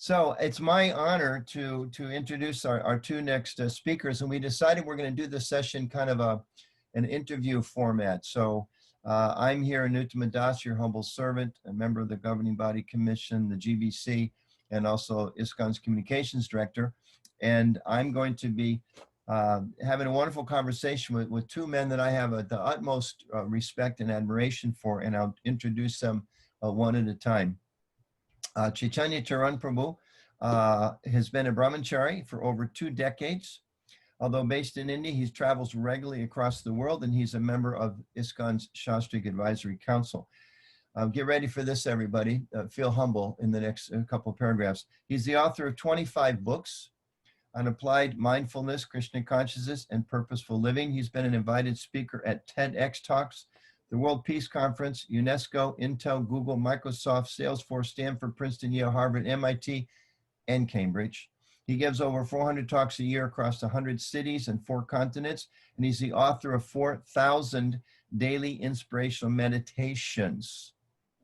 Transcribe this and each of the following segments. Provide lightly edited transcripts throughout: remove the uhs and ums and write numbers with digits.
So it's my honor to introduce our two next speakers, and we decided we're going to do this session kind of an interview format. So I'm here, Anuttama Das, your humble servant, a member of the Governing Body Commission, the GBC, and also ISKCON's Communications Director. And I'm going to be having a wonderful conversation with two men that I have the utmost respect and admiration for, and I'll introduce them one at a time. Caitanya Carana Prabhu has been a Brahmachari for over 2 decades. Although based in India, he travels regularly across the world, and he's a member of ISKCON's Shastric Advisory Council. Get ready for this, everybody. Feel humble in the next couple of paragraphs. He's the author of 25 books on applied mindfulness, Krishna consciousness, and purposeful living. He's been an invited speaker at TEDx Talks, the World Peace Conference, UNESCO, Intel, Google, Microsoft, Salesforce, Stanford, Princeton, Yale, Harvard, MIT, and Cambridge. He gives over 400 talks a year across 100 cities and 4 continents, and he's the author of 4,000 daily inspirational meditations.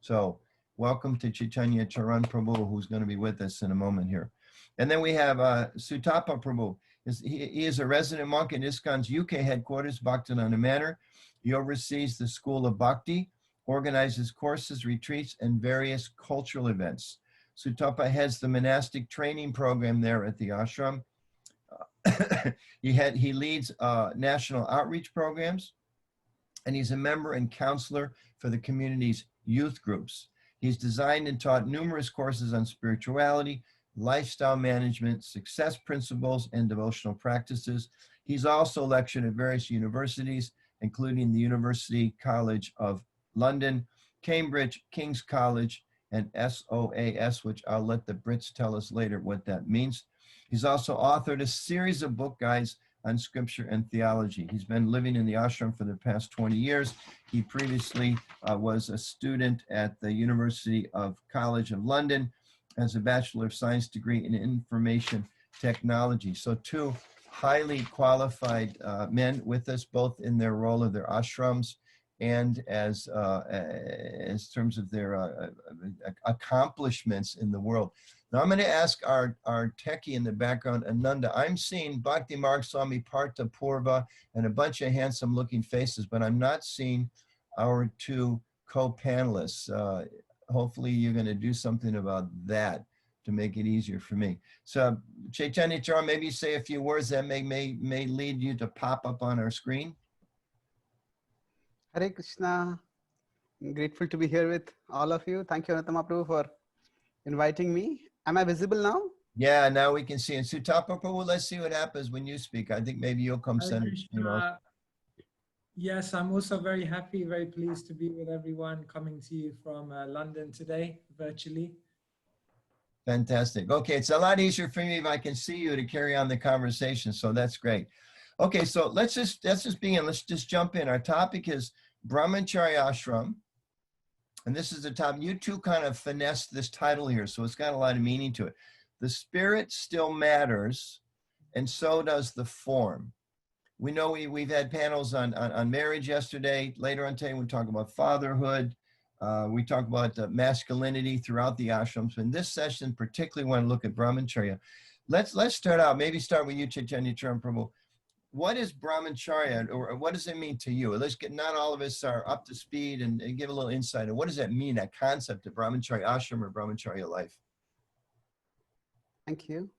So welcome to Caitanya Carana Prabhu, who's going to be with us in a moment here. And then we have Sutapa Prabhu. He is a resident monk in ISKCON's UK headquarters, Bhaktivedanta Manor. He oversees the School of Bhakti, organizes courses, retreats, and various cultural events. Sutapa heads the monastic training program there at the ashram. He leads national outreach programs, and he's a member and counselor for the community's youth groups. He's designed and taught numerous courses on spirituality, lifestyle management, success principles, and devotional practices. He's also lectured at various universities, including the University College of London, Cambridge, King's College, and SOAS, which I'll let the Brits tell us later what that means. He's also authored a series of book guides on scripture and theology. He's been living in the ashram for the past 20 years. He previously was a student at the University College of London, has a Bachelor of Science degree in Information Technology. So 2 highly qualified men with us, both in their role of their ashrams and as terms of their accomplishments in the world. Now I'm going to ask our techie in the background, Ananda. I'm seeing Bhakti Marg Swami Partha Purva and a bunch of handsome looking faces, but I'm not seeing our 2 co-panelists. Hopefully you're going to do something about that to make it easier for me. So Caitanya Carana, maybe say a few words that may lead you to pop up on our screen. Hare Krishna. I'm grateful to be here with all of you. Thank you, Anuttama Prabhu, for inviting me. Am I visible now? Yeah, now we can see. And Sutapa Prabhu, let's see what happens when you speak. I think maybe you'll come center. You know. Yes, I'm also very happy, very pleased to be with everyone, coming to you from London today, virtually. Fantastic. Okay, it's a lot easier for me if I can see you to carry on the conversation, so that's great. Okay, so let's just begin. Let's just jump in. Our topic is Brahmacharya Ashram, and this is the topic. You two kind of finessed this title here, so it's got a lot of meaning to it. The spirit still matters, and so does the form. We know we've had panels on marriage yesterday. Later on today, we talk about fatherhood. We talk about masculinity throughout the ashrams. In this session, particularly want to look at Brahmacharya. Let's start out. Maybe start with you, Caitanya Carana Prabhu. What is Brahmacharya, or what does it mean to you? Let's get, not all of us are up to speed, and give a little insight. What does that mean, that concept of Brahmacharya ashram or Brahmacharya life? Thank you.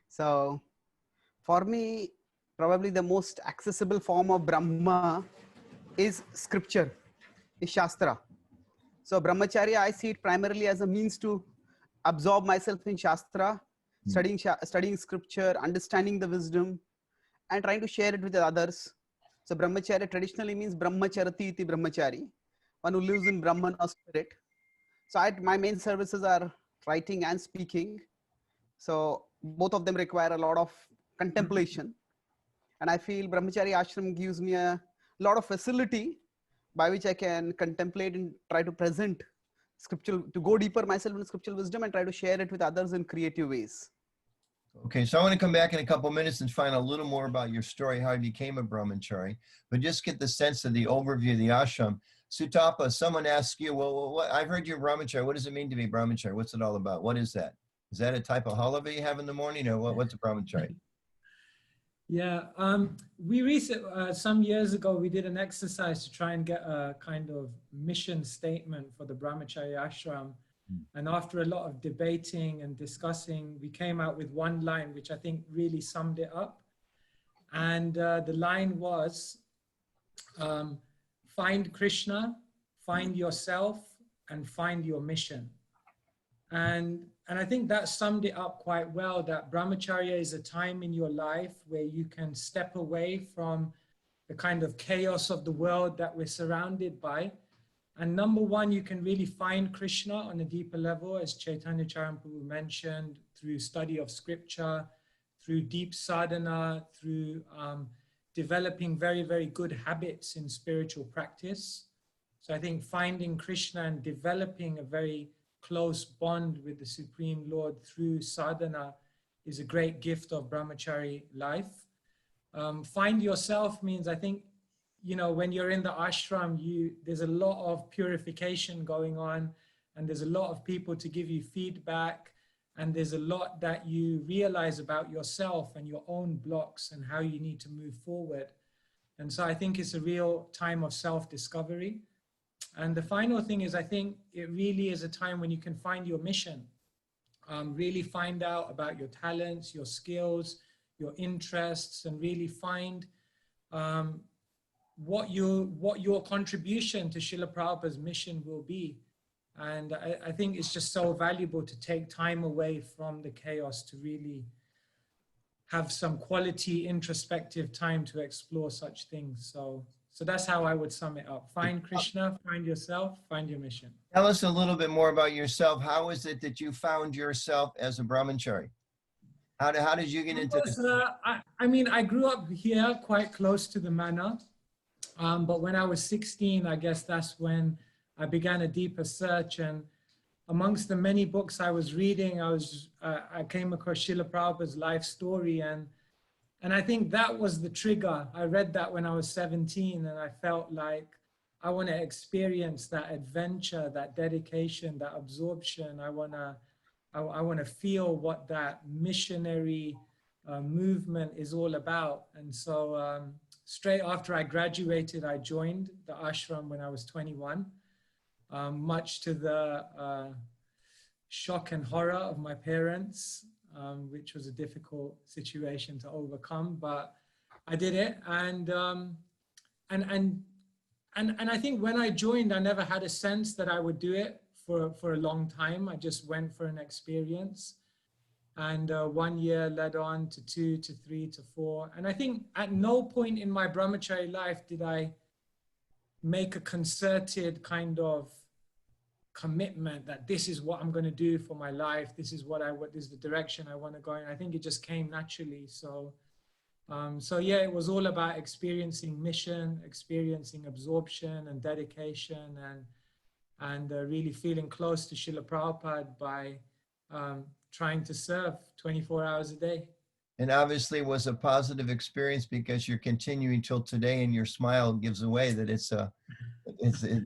So for me, probably the most accessible form of Brahma is scripture, is Shastra. So Brahmacharya, I see it primarily as a means to absorb myself in Shastra, studying scripture, understanding the wisdom, and trying to share it with others. So Brahmacharya traditionally means Brahmacharati iti Brahmachari, one who lives in Brahman or spirit. So my main services are writing and speaking. So both of them require a lot of contemplation. And I feel Brahmacharya ashram gives me a lot of facility by which I can contemplate and try to present scriptural, to go deeper myself in scriptural wisdom and try to share it with others in creative ways. Okay, so I want to come back in a couple of minutes and find out a little more about your story, how you became a Brahmachari, but just get the sense of the overview of the ashram. Sutapa, someone asks you, well, I've heard you're Brahmachari. What does it mean to be Brahmachari? What's it all about? What is that? Is that a type of halava you have in the morning, or what's a brahmacharya? Yeah, some years ago, we did an exercise to try and get a kind of mission statement for the Brahmacharya ashram. And after a lot of debating and discussing, we came out with one line, which I think really summed it up. And the line was, find Krishna, find yourself, and find your mission. And I think that summed it up quite well, that Brahmacharya is a time in your life where you can step away from the kind of chaos of the world that we're surrounded by. And number one, you can really find Krishna on a deeper level, as Caitanya Carana Prabhu mentioned, through study of scripture, through deep sadhana, through developing very, very good habits in spiritual practice. So I think finding Krishna and developing a very close bond with the Supreme Lord through sadhana is a great gift of brahmachari life. Find yourself means, I think, when you're in the ashram, there's a lot of purification going on, and there's a lot of people to give you feedback, and there's a lot that you realize about yourself and your own blocks and how you need to move forward. And so I think it's a real time of self-discovery. And the final thing is, I think it really is a time when you can find your mission, really find out about your talents, your skills, your interests, and really find what your contribution to Srila Prabhupada's mission will be. And I think it's just so valuable to take time away from the chaos to really have some quality introspective time to explore such things. So that's how I would sum it up. Find Krishna, find yourself, find your mission. Tell us a little bit more about yourself. How is it that you found yourself as a brahmachari? How did you get into this? I grew up here quite close to the manor. But when I was 16, I guess that's when I began a deeper search. And amongst the many books I was reading, I came across Srila Prabhupada's life story. And I think that was the trigger. I read that when I was 17, and I felt like I want to experience that adventure, that dedication, that absorption. I want to feel what that missionary movement is all about. And so straight after I graduated, I joined the ashram when I was 21, much to the shock and horror of my parents, which was a difficult situation to overcome, but I did it. And I think when I joined, I never had a sense that I would do it for a long time. I just went for an experience. And 1 year led on to 2 to 3 to 4. And I think at no point in my brahmachari life did I make a concerted kind of commitment that this is what I'm going to do for my life. This is this is the direction I want to go in. I think it just came naturally. So yeah, it was all about experiencing mission, experiencing absorption and dedication, and really feeling close to Srila Prabhupada by trying to serve 24 hours a day. And obviously it was a positive experience because you're continuing till today, and your smile gives away that it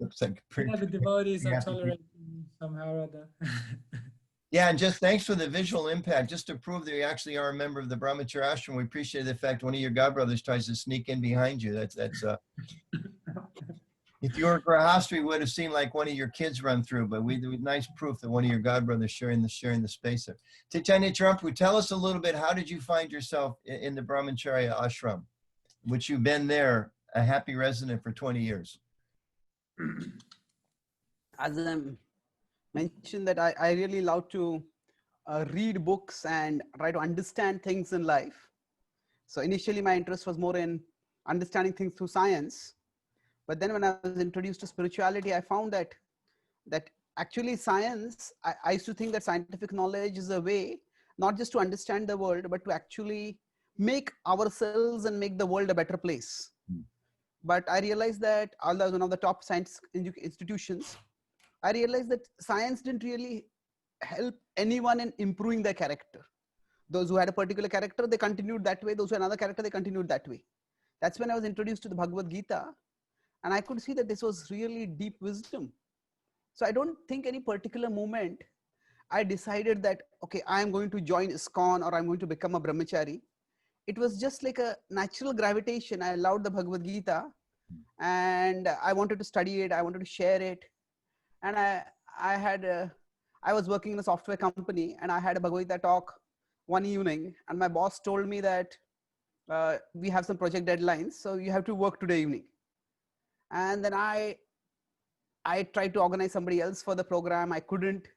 looks like pretty. Yeah, the devotees are tolerating me somehow or other. Yeah, and just thanks for the visual impact, just to prove that you actually are a member of the Brahmacharya ashram. We appreciate the fact one of your godbrothers tries to sneak in behind you. That's if you were a grahastri, we would have seen like one of your kids run through, but we nice proof that one of your godbrothers sharing the space there. Caitanya Carana Prabhu, tell us a little bit, how did you find yourself in the Brahmacharya ashram, which you've been there, a happy resident for 20 years? As I mentioned that I really love to read books and try to understand things in life. So initially my interest was more in understanding things through science. But then when I was introduced to spirituality, I found that actually science, I used to think that scientific knowledge is a way, not just to understand the world, but to actually make ourselves and make the world a better place. But I realized that, although I was one of the top science institutions, I realized that science didn't really help anyone in improving their character. Those who had a particular character, they continued that way. Those who had another character, they continued that way. That's when I was introduced to the Bhagavad-Gita. And I could see that this was really deep wisdom. So I don't think any particular moment I decided that, okay, I'm going to join ISKCON or I'm going to become a brahmachari, it was just like a natural gravitation. I loved the Bhagavad-Gita and I wanted to study it. I wanted to share it. And I was working in a software company and I had a Bhagavad-Gita talk one evening, and my boss told me that we have some project deadlines, so you have to work today evening. And then I tried to organize somebody else for the program. I couldn't.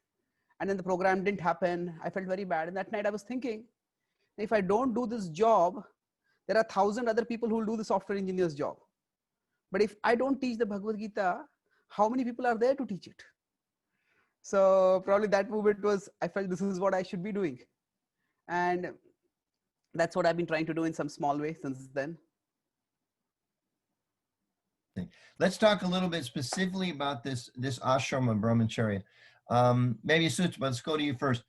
And then the program didn't happen. I felt very bad. And that night I was thinking, if I don't do this job, there are 1,000 other people who will do the software engineer's job. But if I don't teach the Bhagavad Gita, how many people are there to teach it? So probably that moment was, I felt this is what I should be doing. And that's what I've been trying to do in some small way since then. Let's talk a little bit specifically about this Ashram of Brahmacharya. Maybe Sutapa, let's go to you first.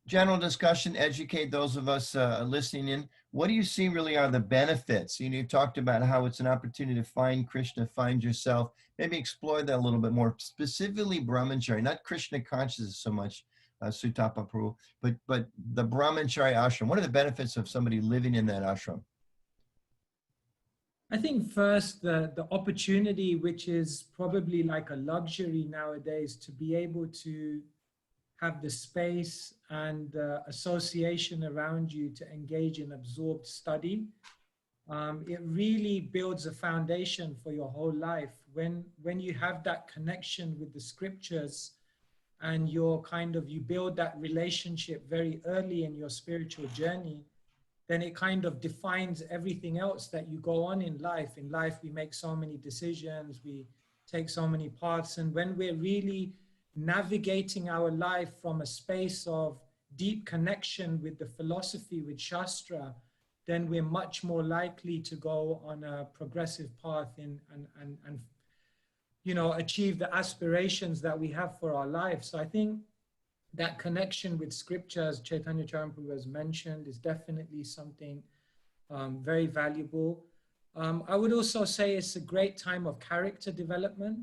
General discussion, educate those of us listening in. What do you see really are the benefits? You talked about how it's an opportunity to find Krishna, find yourself. Maybe explore that a little bit more, specifically Brahmacharya, not Krishna consciousness so much, Sutapa Prabhu, but the Brahmacharya ashram. What are the benefits of somebody living in that ashram? I think first the opportunity, which is probably like a luxury nowadays, to be able to have the space and association around you to engage in absorbed study. It really builds a foundation for your whole life. When you have that connection with the scriptures and you build that relationship very early in your spiritual journey, then it kind of defines everything else that you go on in life. In life, we make so many decisions, we take so many paths, and when we're really navigating our life from a space of deep connection with the philosophy, with Shastra, then we're much more likely to go on a progressive path and achieve the aspirations that we have for our life. So I think that connection with scripture, as Caitanya Carana Prabhu has mentioned, is definitely something very valuable. I would also say it's a great time of character development.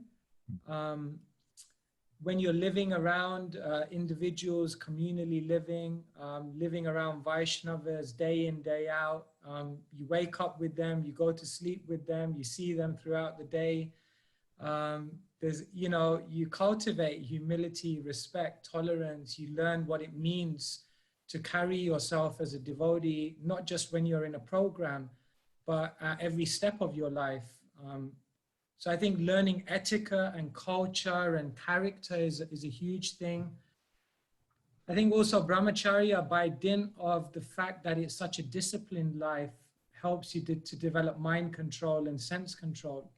When you're living around individuals, communally living, living around Vaishnavas day in, day out, you wake up with them, you go to sleep with them, you see them throughout the day. You cultivate humility, respect, tolerance. You learn what it means to carry yourself as a devotee, not just when you're in a program, but at every step of your life. So I think learning etiquette and culture and character is a huge thing. I think also Brahmacharya, by dint of the fact that it's such a disciplined life, helps you to develop mind control and sense control,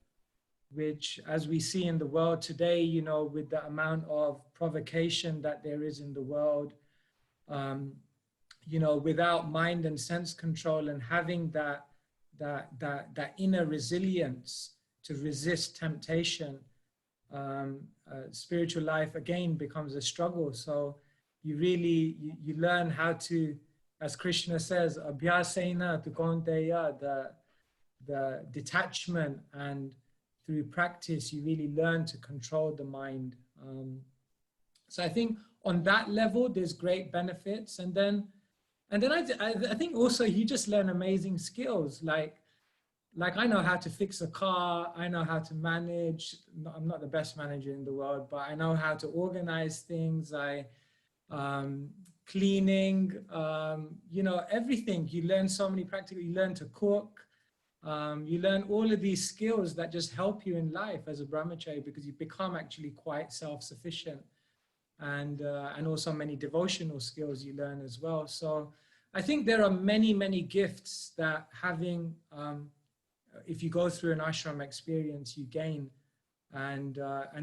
which, as we see in the world today, with the amount of provocation that there is in the world, without mind and sense control and having that inner resilience to resist temptation, spiritual life again becomes a struggle. So you learn how to, as Krishna says, abhyasena tu kaunteya, the detachment, and through practice you really learn to control the mind. So I think on that level there's great benefits, and then I think also you just learn amazing skills, like I know how to fix a car, I know how to manage. I'm not the best manager in the world, but I know how to organize things. Cleaning, everything. You learn so many practical, you learn to cook, you learn all of these skills that just help you in life as a brahmachari, because you become actually quite self-sufficient, and also many devotional skills you learn as well. So I think there are many, many gifts that having, if you go through an ashram experience, you gain, and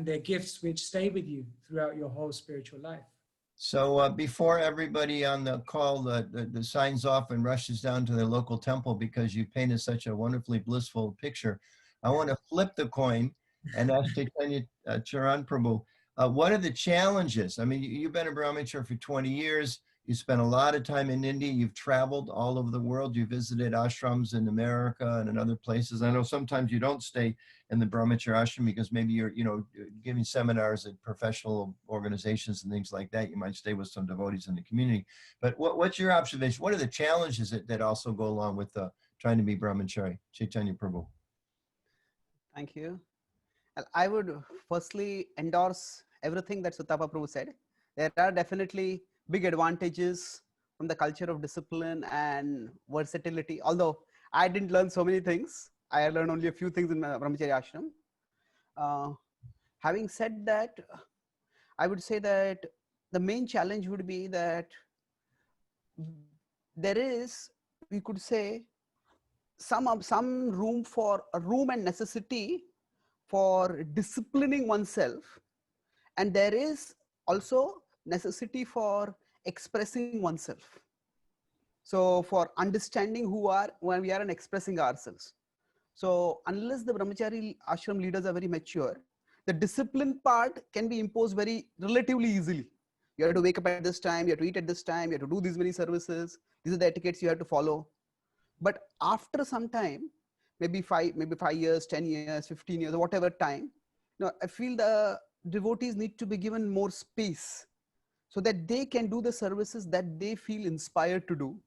they're gifts which stay with you throughout your whole spiritual life. So before everybody on the call the signs off and rushes down to their local temple because you painted such a wonderfully blissful picture, I want to flip the coin and ask Caitanya Carana Prabhu, what are the challenges? I mean, you've been a brahmachari for 20 years. You spent a lot of time in India. You've traveled all over the world. You visited ashrams in America and in other places. I know sometimes you don't stay in the Brahmacharya ashram because maybe you're, giving seminars at professional organizations and things like that. You might stay with some devotees in the community. But what's your observation? What are the challenges that also go along with trying to be Brahmachari? Caitanya Prabhu. Thank you. I would firstly endorse everything that Sutapa Prabhu said. There are definitely big advantages from the culture of discipline and versatility. Although I didn't learn so many things, I learned only a few things in Brahmacharya ashram. Having said that, I would say that the main challenge would be that there is, we could say, some room and necessity for disciplining oneself, and there is also necessity for expressing oneself. So for understanding who we are and expressing ourselves. So unless the Brahmachari ashram leaders are very mature, the discipline part can be imposed very relatively easily. You have to wake up at this time, you have to eat at this time, you have to do these many services. These are the etiquettes you have to follow. But after some time, maybe 5 years, 10 years, 15 years, whatever time, I feel the devotees need to be given more space so that they can do the services that they feel inspired to do.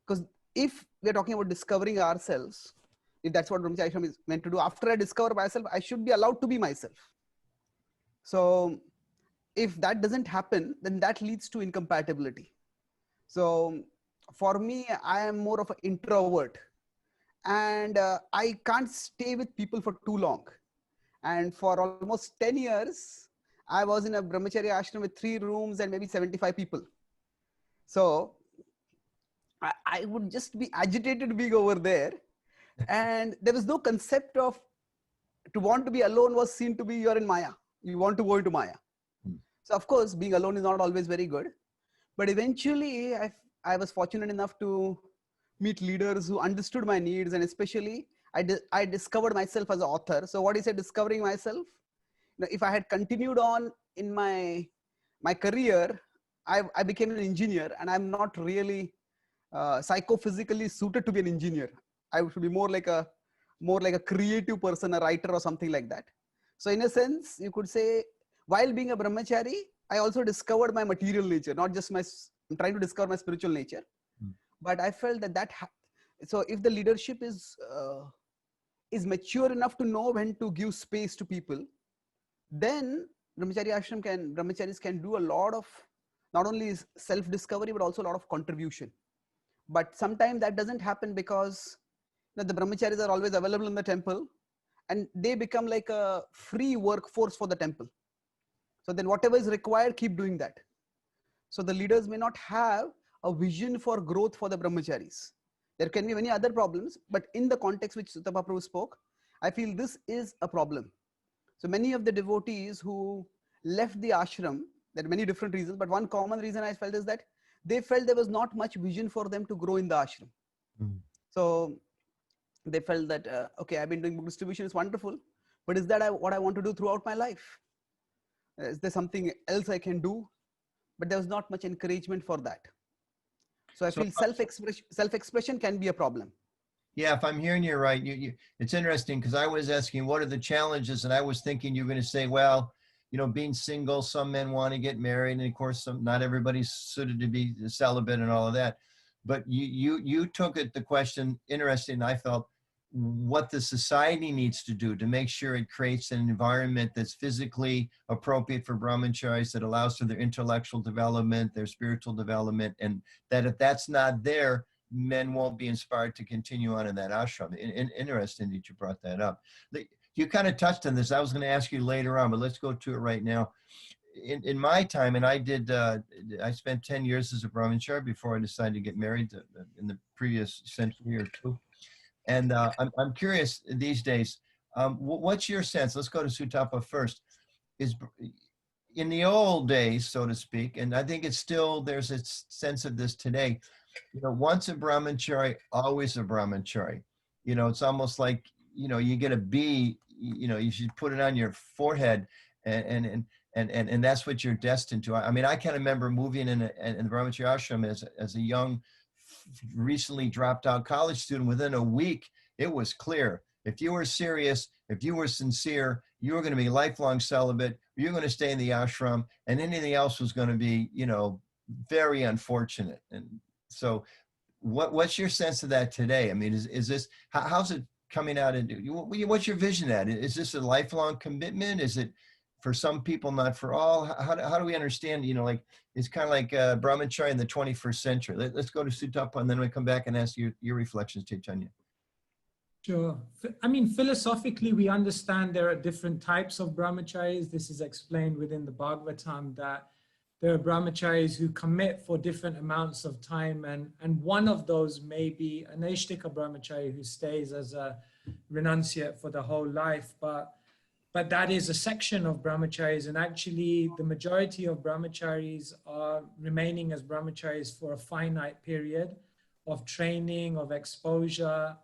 Because if we're talking about discovering ourselves, if that's what Brahmacharya ashram is meant to do, after I discover myself, I should be allowed to be myself. So if that doesn't happen, then that leads to incompatibility. So for me, I am more of an introvert, and I can't stay with people for too long. And for almost 10 years, I was in a Brahmacharya ashram with 3 rooms and maybe 75 people. So I would just be agitated being over there. And there was no concept of to want to be alone was seen to be you're in Maya. You want to go into Maya. So of course, being alone is not always very good. But eventually, I was fortunate enough to meet leaders who understood my needs, and especially I discovered myself as an author. So what is it, discovering myself? If I had continued on in my career, I became an engineer, and I'm not really psychophysically suited to be an engineer. I should be more like a creative person, a writer or something like that. So in a sense, you could say, while being a brahmachari, I also discovered my material nature, not just I'm trying to discover my spiritual nature. But I felt so if the leadership is mature enough to know when to give space to people, then brahmacharis can do a lot of, not only self-discovery, but also a lot of contribution. But sometimes that doesn't happen because the brahmacharis are always available in the temple, and they become like a free workforce for the temple. So then whatever is required, keep doing that. So the leaders may not have a vision for growth for the brahmacharis. There can be many other problems, but in the context which Sutapa Prabhu spoke, I feel this is a problem. So many of the devotees who left the ashram, there are many different reasons, but one common reason I felt is that they felt there was not much vision for them to grow in the ashram. So they felt that, okay, I've been doing book distribution, it's wonderful, but is that what I want to do throughout my life? Is there something else I can do? But there was not much encouragement for that. So I feel self-expression can be a problem. Yeah, if I'm hearing you right, it's interesting because I was asking what are the challenges, and I was thinking you're going to say, well, being single, some men want to get married, and of course, not everybody's suited to be celibate and all of that. But you took the question interesting. I felt what the society needs to do to make sure it creates an environment that's physically appropriate for brahmacharis, that allows for their intellectual development, their spiritual development, and that if that's not there, men won't be inspired to continue on in that ashram. Interesting that you brought that up. You kind of touched on this. I was going to ask you later on, but let's go to it right now. In my time, and I spent 10 years as a brahmachari before I decided to get married in the previous century or two. And I'm curious these days, what's your sense? Let's go to Sutapa first. Is in the old days, so to speak, and I think there's a sense of this today, once a brahmachari, always a brahmachari. It's almost like, you get a B, you should put it on your forehead. And and that's what you're destined to. I mean, I can remember moving in the Brahmacharya ashram as a young, recently dropped out college student. Within a week, it was clear. If you were serious, if you were sincere, you were going to be lifelong celibate, you're going to stay in the ashram, and anything else was going to be, very unfortunate. And so what's your sense of that today? I mean, is this, how's it coming out? What's your vision at? Is this a lifelong commitment? Is it for some people, not for all? How do we understand, it's kind of like Brahmacharya in the 21st century. Let's go to Sutapa, and then we come back and ask your reflections, Caitanya. Sure. I mean, philosophically, we understand there are different types of brahmacharis. This is explained within the Bhagavatam, that there are brahmacharis who commit for different amounts of time. And one of those may be an Naishtika brahmachari who stays as a renunciate for the whole life. But that is a section of brahmacharis. And actually, the majority of brahmacharis are remaining as brahmacharis for a finite period of training, of exposure,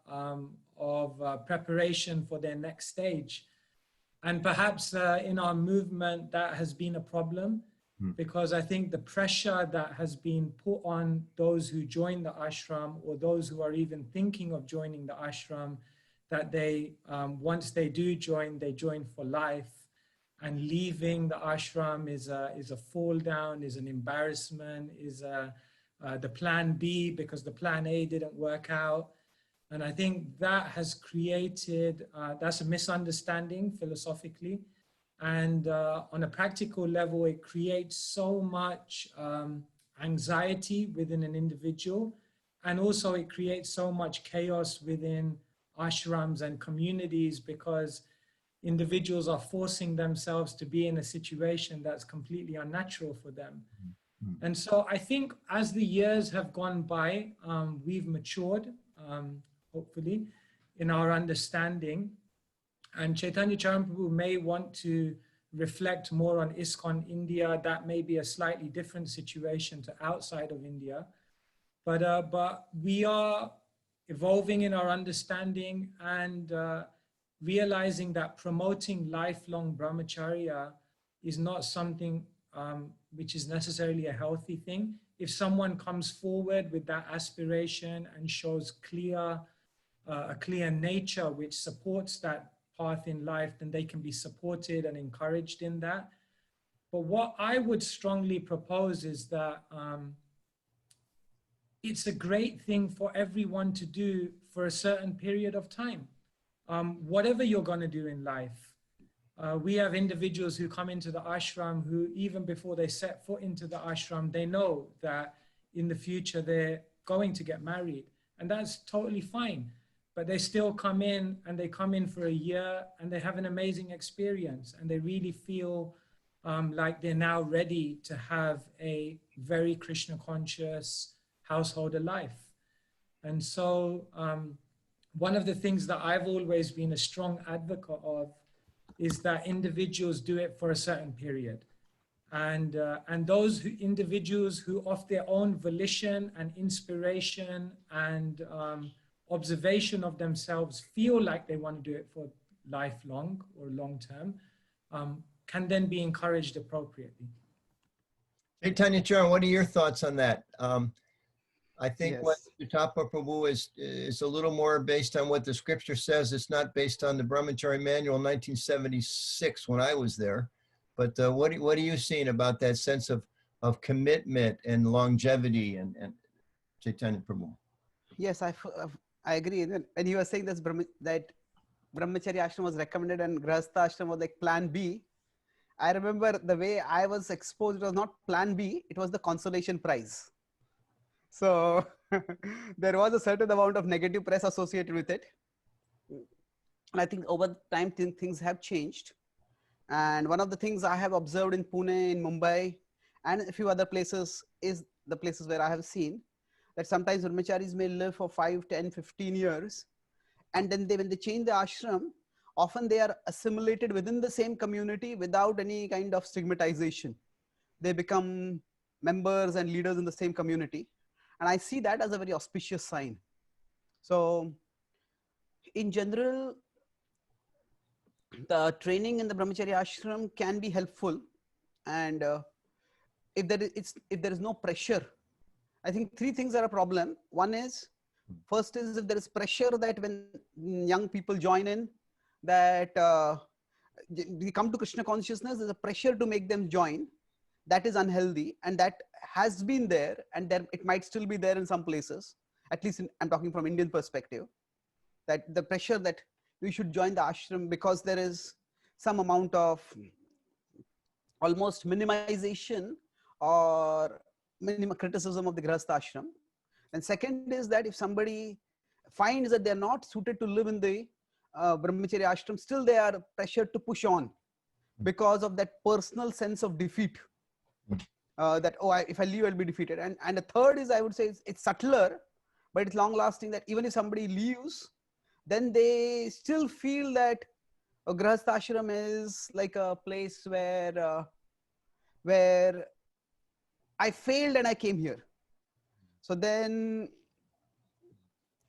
of preparation for their next stage. And perhaps in our movement, that has been a problem, because I think the pressure that has been put on those who join the ashram, or those who are even thinking of joining the ashram, that they, once they do join, they join for life, and leaving the ashram is a fall down, is an embarrassment, is the plan B because the plan A didn't work out. And I think that has created, that's a misunderstanding philosophically. And on a practical level, it creates so much anxiety within an individual. And also it creates so much chaos within ashrams and communities, because individuals are forcing themselves to be in a situation that's completely unnatural for them. And so I think as the years have gone by, we've matured, hopefully, in our understanding. And Caitanya Carana Prabhu may want to reflect more on ISKCON India. That may be a slightly different situation to outside of India. But we are evolving in our understanding and realizing that promoting lifelong brahmacharya is not something which is necessarily a healthy thing. If someone comes forward with that aspiration and shows a clear nature which supports that path in life, then they can be supported and encouraged in that. But what I would strongly propose is that it's a great thing for everyone to do for a certain period of time. Whatever you're going to do in life. We have individuals who come into the ashram who, even before they set foot into the ashram, they know that in the future they're going to get married. And that's totally fine. But they still come in, and they come in for a year, and they have an amazing experience. And they really feel like they're now ready to have a very Krishna conscious householder life. And so one of the things that I've always been a strong advocate of is that individuals do it for a certain period. And those individuals who of their own volition and inspiration and observation of themselves feel like they want to do it for lifelong or long term, can then be encouraged appropriately. Caitanya Carana, what are your thoughts on that? I think Yes. what Sutapa Prabhu is a little more based on what the scripture says. It's not based on the Brahmacari manual in 1976 when I was there. But what are you seeing about that sense of commitment and longevity and Caitanya Prabhu? Yes, I agree. And when you were saying this, that Brahmacharya ashram was recommended and Grahastha ashram was like plan B, I remember the way I was exposed, it was not plan B, it was the consolation prize. So there was a certain amount of negative press associated with it. And I think over time things have changed. And one of the things I have observed in Pune, in Mumbai, and a few other places is the places where I have seen that sometimes brahmacharis may live for 5, 10, 15 years. And then when they change the ashram, often they are assimilated within the same community without any kind of stigmatization. They become members and leaders in the same community. And I see that as a very auspicious sign. So in general, the training in the Brahmacharya ashram can be helpful And if there is no pressure, I think three things are a problem. One is, first is if there is pressure that when young people join in, that they come to Krishna consciousness, there's a pressure to make them join. That is unhealthy, and that has been there, and there it might still be there in some places. At least I'm talking from Indian perspective, that the pressure that we should join the ashram because there is some amount of almost minimization or criticism of the Grihastha ashram. And second is that if somebody finds that they're not suited to live in the Brahmacharya ashram, still they are pressured to push on because of that personal sense of defeat. That, oh, if I leave, I'll be defeated. And the third is, I would say, it's subtler, but it's long lasting, that even if somebody leaves, then they still feel that a Grihastha ashram is like a place where I failed and I came here. So then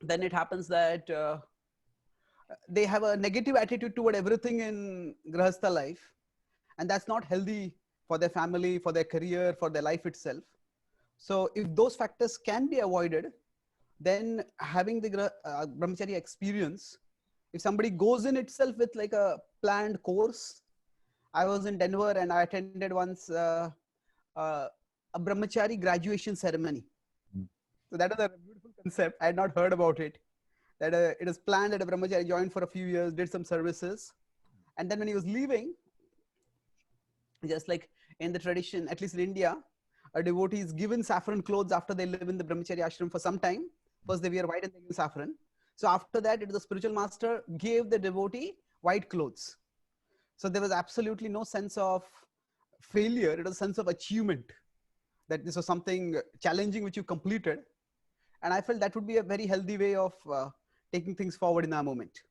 it happens that they have a negative attitude toward everything in Grihastha life, and that's not healthy for their family, for their career, for their life itself. So if those factors can be avoided, then having the Brahmacharya experience, if somebody goes in itself with like a planned course. I was in Denver and I attended once a Brahmachari graduation ceremony. So that was a beautiful concept. I had not heard about it. That it is planned that a Brahmachari joined for a few years, did some services. And then when he was leaving, just like in the tradition, at least in India, a devotee is given saffron clothes after they live in the Brahmacharya ashram for some time. First they wear white and then saffron. So after that, the spiritual master gave the devotee white clothes. So there was absolutely no sense of failure. It was a sense of achievement, that this was something challenging which you completed. And I felt that would be a very healthy way of taking things forward in that moment.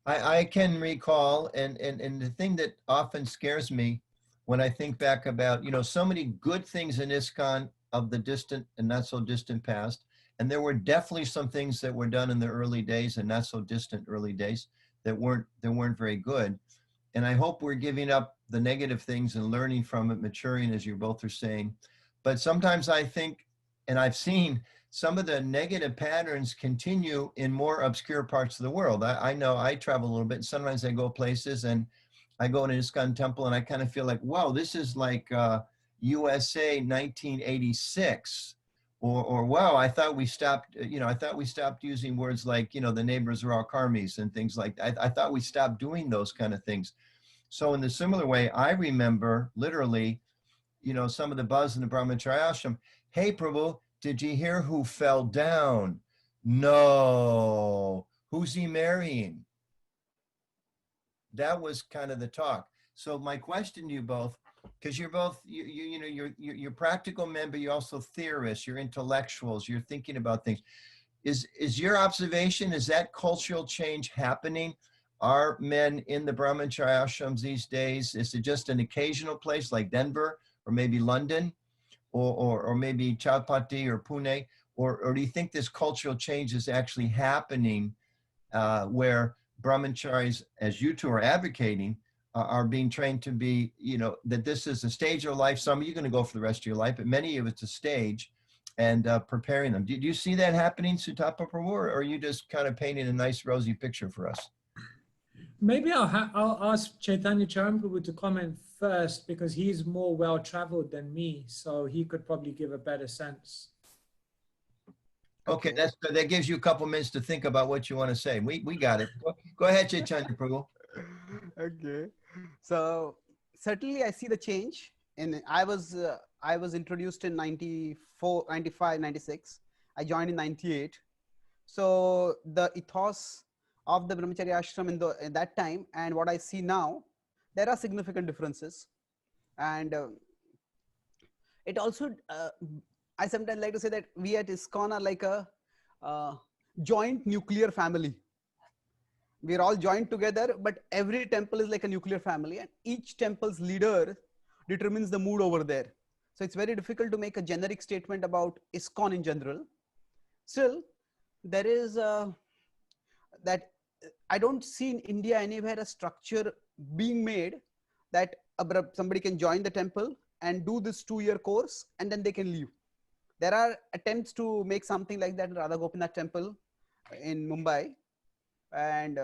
I can recall, and the thing that often scares me when I think back about, so many good things in ISKCON of the distant and not so distant past. And there were definitely some things that were done in the early days and not so distant early days that weren't very good. And I hope we're giving up the negative things and learning from it, maturing, as you both are saying. But sometimes I think, and I've seen some of the negative patterns continue in more obscure parts of the world. I know I travel a little bit, and sometimes I go places and I go in an ISKCON temple and I kind of feel like, wow, this is like USA 1986. Or wow, I thought we stopped, using words like, the neighbors are all karmis and things like that. I thought we stopped doing those kind of things. So in the similar way, I remember literally, some of the buzz in the Brahmacharya ashram. Hey, Prabhu, did you hear who fell down? No. Who's he marrying? That was kind of the talk. So my question to you both, because you're both, you're practical men, but you're also theorists, you're intellectuals, you're thinking about things. Is your observation, is that cultural change happening? Are men in the Brahmacharya ashrams these days? Is it just an occasional place like Denver or maybe London or maybe Chowpatty or Pune? Or do you think this cultural change is actually happening where Brahmacharis, as you two are advocating, are being trained to be, that this is a stage of life. Some of you are going to go for the rest of your life, but many of it's a stage, and preparing them. Do you see that happening, Sutapa Prabhu, or are you just kind of painting a nice rosy picture for us? Maybe I'll ask Caitanya Carana Prabhu to comment first, because he's more well-traveled than me, so he could probably give a better sense. Okay, that gives you a couple minutes to think about what you want to say. We got it. Go ahead, Caitanya Prabhu. Okay, so certainly I see the change. And I was introduced in 94, 95, 96. I joined in 98. So the ethos of the Brahmacharya ashram in that time and what I see now, there are significant differences. And it also, I sometimes like to say that we at ISKCON are like a joint nuclear family. We're all joined together, but every temple is like a nuclear family, and each temple's leader determines the mood over there. So it's very difficult to make a generic statement about ISKCON in general. Still, there is that I don't see in India anywhere a structure being made that somebody can join the temple and do this 2-year course, and then they can leave. There are attempts to make something like that in Radha Gopinath temple in Mumbai, and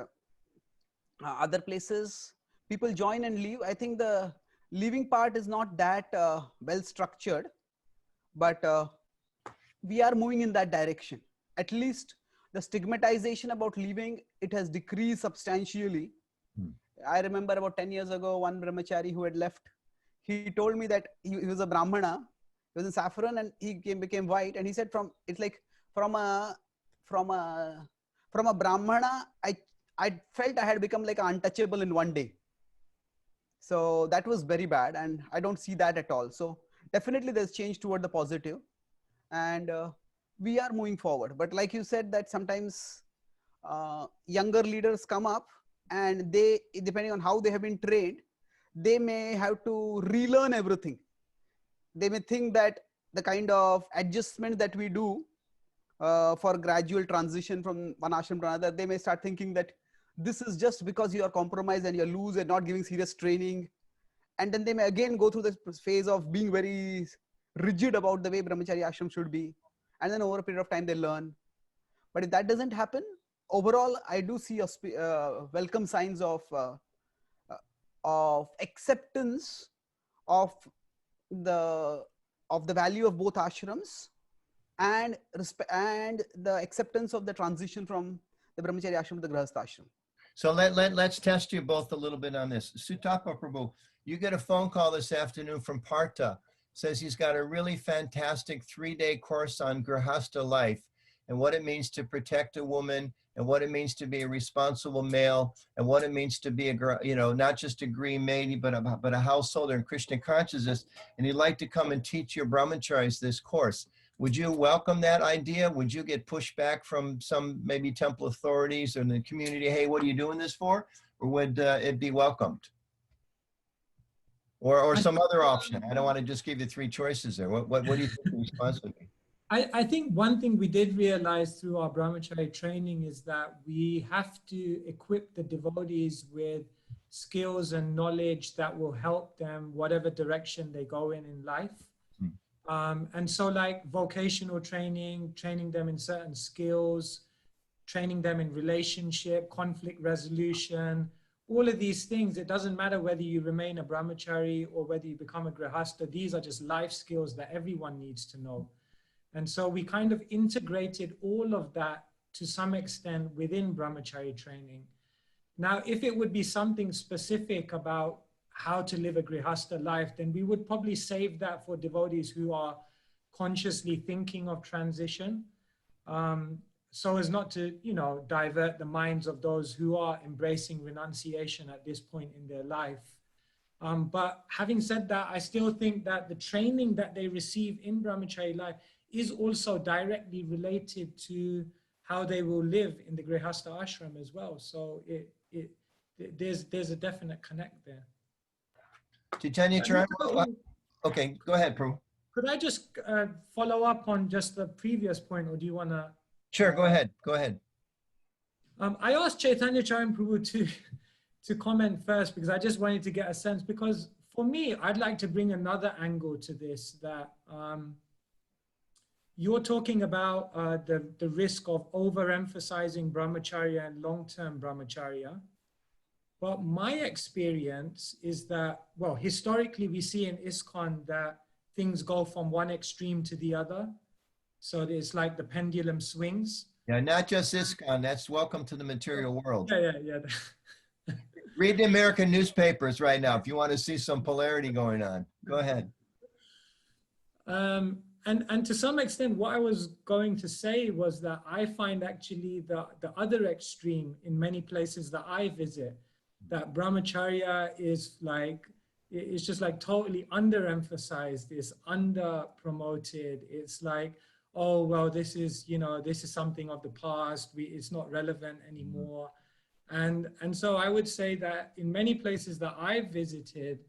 other places. People join and leave. I think the leaving part is not that well structured, but we are moving in that direction. At least the stigmatization about leaving, it has decreased substantially. I remember about 10 years ago, one brahmachari who had left, he told me that he was a brahmana, he was in saffron, and he became white, and he said from a brahmana, I felt I had become like untouchable in one day. So that was very bad, and I don't see that at all. So definitely there's change toward the positive, and we are moving forward. But like you said, that sometimes younger leaders come up, and they, depending on how they have been trained, they may have to relearn everything. They may think that the kind of adjustment that we do for gradual transition from one ashram to another, they may start thinking that this is just because you are compromised and you're loose and not giving serious training. And then they may again go through this phase of being very rigid about the way Brahmacharya ashram should be. And then over a period of time, they learn. But if that doesn't happen, overall, I do see welcome signs of acceptance of the value of both ashrams, and the acceptance of the transition from the Brahmacharya ashram to the Grihastha ashram. So let's test you both a little bit on this. Sutapa Prabhu, you get a phone call this afternoon from Partha. Says he's got a really fantastic 3-day course on Grihastha life and what it means to protect a woman, and what it means to be a responsible male, and what it means to be not just a green maid, but a householder in Krishna consciousness. And he'd like to come and teach your brahmacharis this course. Would you welcome that idea? Would you get pushback from some maybe temple authorities or in the community? Hey, what are you doing this for? Or would it be welcomed? Or some other option? I don't want to just give you 3 choices there. What do you think the response would be? I think one thing we did realize through our Brahmacari training is that we have to equip the devotees with skills and knowledge that will help them whatever direction they go in life. And so like vocational training, training them in certain skills, training them in relationship, conflict resolution, all of these things. It doesn't matter whether you remain a brahmachari or whether you become a grihastha. These are just life skills that everyone needs to know. And so we kind of integrated all of that to some extent within brahmachari training. Now, if it would be something specific about how to live a grihastha life, then we would probably save that for devotees who are consciously thinking of transition, so as not to, divert the minds of those who are embracing renunciation at this point in their life. But having said that, I still think that the training that they receive in brahmachari life is also directly related to how they will live in the grihastha ashram as well. So there's a definite connect there. Caitanya Carana, okay, go ahead, Prabhu. Could I just follow up on just the previous point, or do you want to? Sure, go ahead. Go ahead. I asked Caitanya Carana Prabhu to comment first because I just wanted to get a sense, because for me, I'd like to bring another angle to this, that you're talking about the risk of overemphasizing brahmacharya and long-term brahmacharya. But my experience is that, well, historically we see in ISKCON that things go from one extreme to the other. So it's like the pendulum swings. Yeah, not just ISKCON, that's welcome to the material world. Yeah. Read the American newspapers right now if you want to see some polarity going on. Go ahead. And to some extent, what I was going to say was that I find actually the other extreme in many places that I visit, that brahmacharya is like, it's just like totally underemphasized, it's under promoted. It's like, oh, well, this is something of the past. It's not relevant anymore. And so I would say that in many places that I've visited,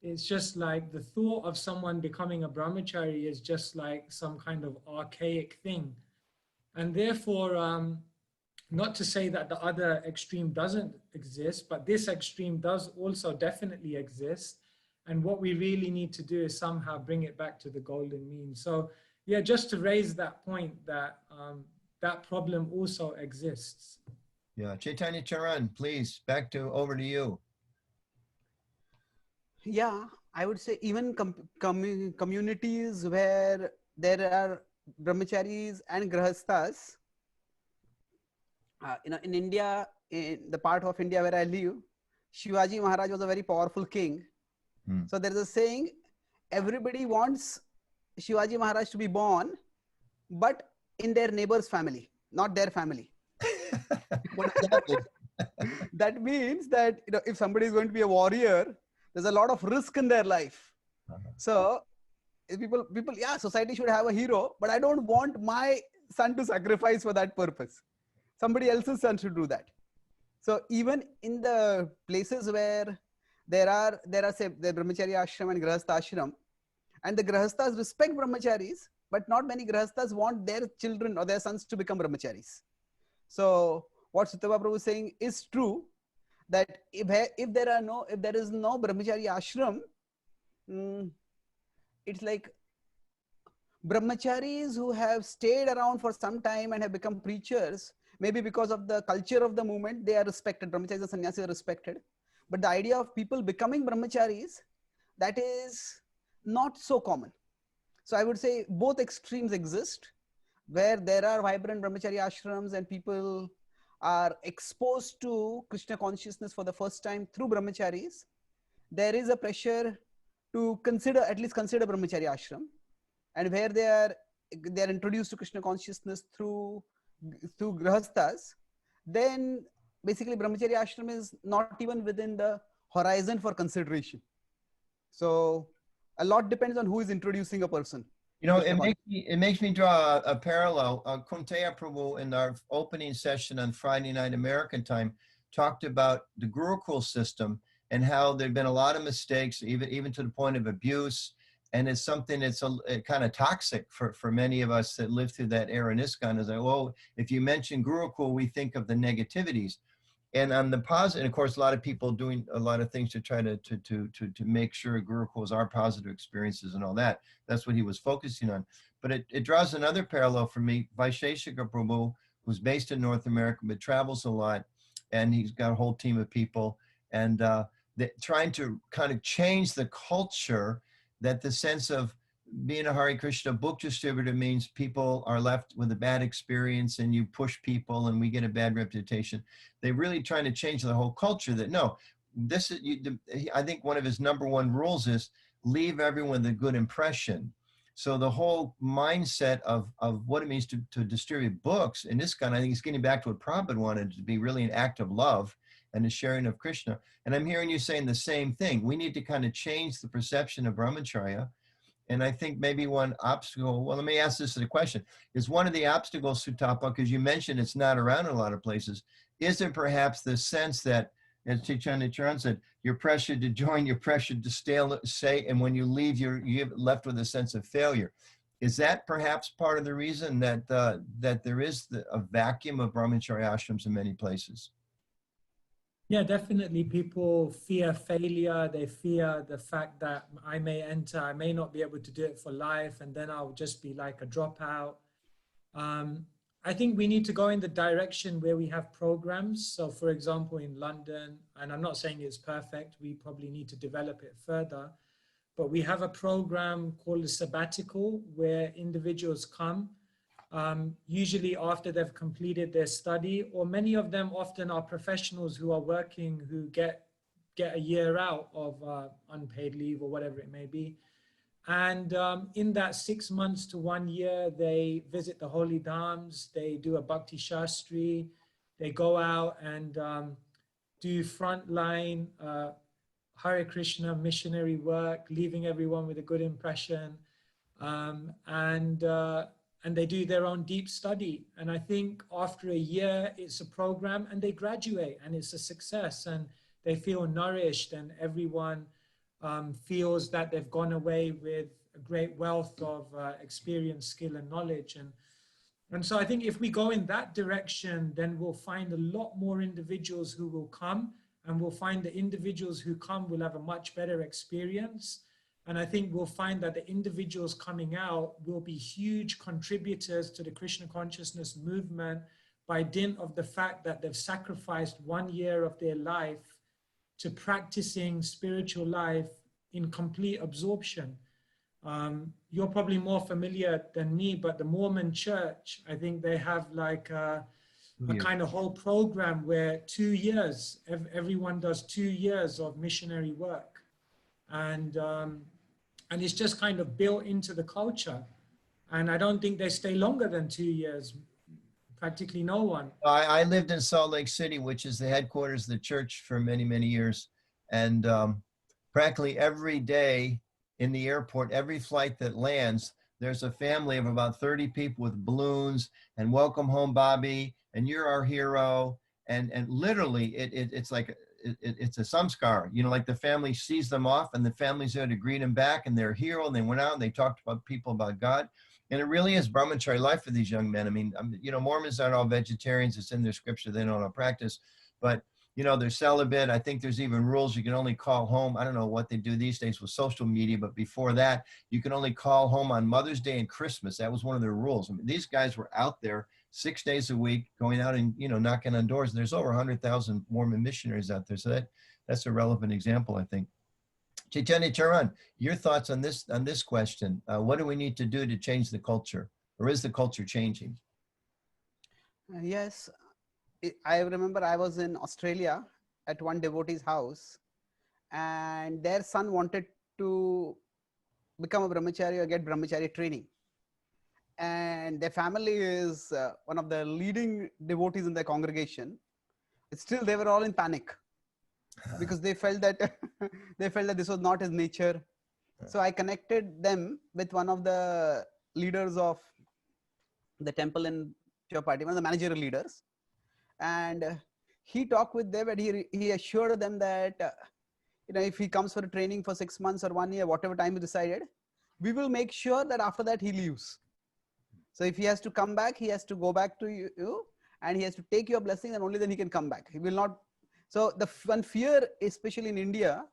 it's just like the thought of someone becoming a brahmachari is just like some kind of archaic thing. And therefore, not to say that the other extreme doesn't exist, but this extreme does also definitely exist. And what we really need to do is somehow bring it back to the golden mean. So yeah, just to raise that point that that problem also exists. Yeah, Caitanya Charan, please, over to you. Yeah, I would say even communities where there are brahmacharis and grahasthas, in India, in the part of India where I live, Shivaji Maharaj was a very powerful king. So there is a saying, everybody wants Shivaji Maharaj to be born, but in their neighbor's family, not their family. What does that mean? That means that if somebody is going to be a warrior, there's a lot of risk in their life. So people, yeah, society should have a hero, but I don't want my son to sacrifice for that purpose. Somebody else's son should do that. So even in the places where there are say the Brahmacharya ashram and Grahastha ashram, and the Grahasthas respect Brahmacharis, but not many Grahasthas want their children or their sons to become Brahmacharis. So what Sutapa Prabhu is saying is true, that if there is no Brahmacharya ashram, it's like Brahmacharis who have stayed around for some time and have become preachers, maybe because of the culture of the movement, they are respected. Brahmacharis and sannyasis are respected. But the idea of people becoming Brahmacharis, that is not so common. So I would say both extremes exist, where there are vibrant Brahmacharya ashrams and people are exposed to Krishna consciousness for the first time through Brahmacharis. There is a pressure to at least consider Brahmacharya ashram, and where they are introduced to Krishna consciousness through Grahasthas, then basically Brahmacharya ashram is not even within the horizon for consideration. So a lot depends on who is introducing a person. It makes me draw a parallel. Caitanya Prabhu, in our opening session on Friday night American time, talked about the Gurukul system and how there've been a lot of mistakes, even to the point of abuse. And it's something that's kind of toxic for many of us that lived through that era in ISKCON. Is like, well, if you mention Gurukul, we think of the negativities. And on the positive, and of course, a lot of people doing a lot of things to try to make sure Gurukuls are positive experiences and all that. That's what he was focusing on. But it draws another parallel for me. Vaisheshika Prabhu, who's based in North America, but travels a lot, and he's got a whole team of people, and trying to kind of change the culture, that the sense of being a Hare Krishna book distributor means people are left with a bad experience and you push people and we get a bad reputation. They're really trying to change the whole culture that, no, this is, I think one of his number one rules is leave everyone with a good impression. So the whole mindset of what it means to distribute books in this kind, I think it's getting back to what Prabhupada wanted to be, really an act of love and the sharing of Krishna. And I'm hearing you saying the same thing. We need to kind of change the perception of Brahmacharya. And I think maybe one obstacle, well, let me ask this as a question. Is one of the obstacles, Sutapa, because you mentioned it's not around in a lot of places, is it perhaps the sense that, as Caitanya Charan said, you're pressured to join, you're pressured to stay, and when you leave, you're left with a sense of failure. Is that perhaps part of the reason that that there is a vacuum of Brahmacharya ashrams in many places? Yeah, definitely. People fear failure. They fear the fact that I may enter, I may not be able to do it for life, and then I'll just be like a dropout. I think we need to go in the direction where we have programs. So for example, in London, and I'm not saying it's perfect, we probably need to develop it further, but we have a program called the Sabbatical where individuals come, usually after they've completed their study, or many of them often are professionals who are working, who get a year out of unpaid leave or whatever it may be. And in that 6 months to 1 year, they visit the holy dhams, they do a bhakti shastri, they go out and do frontline Hare Krishna missionary work, leaving everyone with a good impression. And they do their own deep study. And I think after a year, it's a program and they graduate and it's a success and they feel nourished and everyone feels that they've gone away with a great wealth of experience, skill and knowledge. And so I think if we go in that direction, then we'll find a lot more individuals who will come and we'll find the individuals who come will have a much better experience. And I think we'll find that the individuals coming out will be huge contributors to the Krishna consciousness movement by dint of the fact that they've sacrificed 1 year of their life to practicing spiritual life in complete absorption. You're probably more familiar than me, but the Mormon church, I think they have like a kind of whole program where 2 years, everyone does 2 years of missionary work. And it's just kind of built into the culture. And I don't think they stay longer than 2 years, practically no one. I lived in Salt Lake City, which is the headquarters of the church for many, many years. And practically every day in the airport, every flight that lands, there's a family of about 30 people with balloons and welcome home, Bobby, and you're our hero. And literally it's like, it's a samskar, you know, like the family sees them off and the family's there to greet them back and they're a hero, and they went out and they talked about people about God. And it really is Brahmacharya life for these young men. I mean, you know, Mormons aren't all vegetarians. It's in their scripture. They don't all practice, but you know, they're celibate. I think there's even rules. You can only call home. I don't know what they do these days with social media, but before that, you can only call home on Mother's Day and Christmas. That was one of their rules. I mean, these guys were out there 6 days a week, going out and, you know, knocking on doors. And there's over 100,000 Mormon missionaries out there. So that's a relevant example, I think. Caitanya Carana, your thoughts on this question? What do we need to do to change the culture, or is the culture changing? Yes, I remember I was in Australia at one devotee's house, and their son wanted to become a brahmachari or get brahmachari training. And their family is one of the leading devotees in their congregation. Still, they were all in panic because they felt that this was not his nature. So I connected them with one of the leaders of the temple in Chowpatty, one of the managerial leaders. And he talked with them, and he assured them that you know, if he comes for a training for 6 months or 1 year, whatever time he decided, we will make sure that after that he leaves. So if he has to come back, he has to go back to you, and he has to take your blessing, and only then he can come back. He will not. So the one fear, especially in India,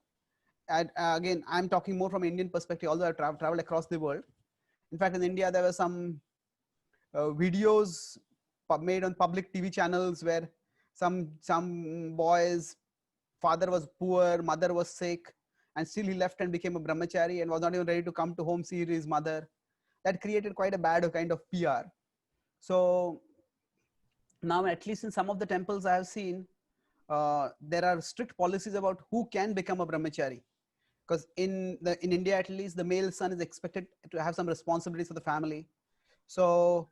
and again, I'm talking more from Indian perspective, although I've traveled across the world. In fact, in India, there were some videos made on public TV channels where some boy's father was poor, mother was sick, and still he left and became a brahmachari and was not even ready to come to home see his mother. That created quite a bad kind of PR. So now, at least in some of the temples I have seen, there are strict policies about who can become a brahmachari. Because in India, at least, the male son is expected to have some responsibilities for the family. So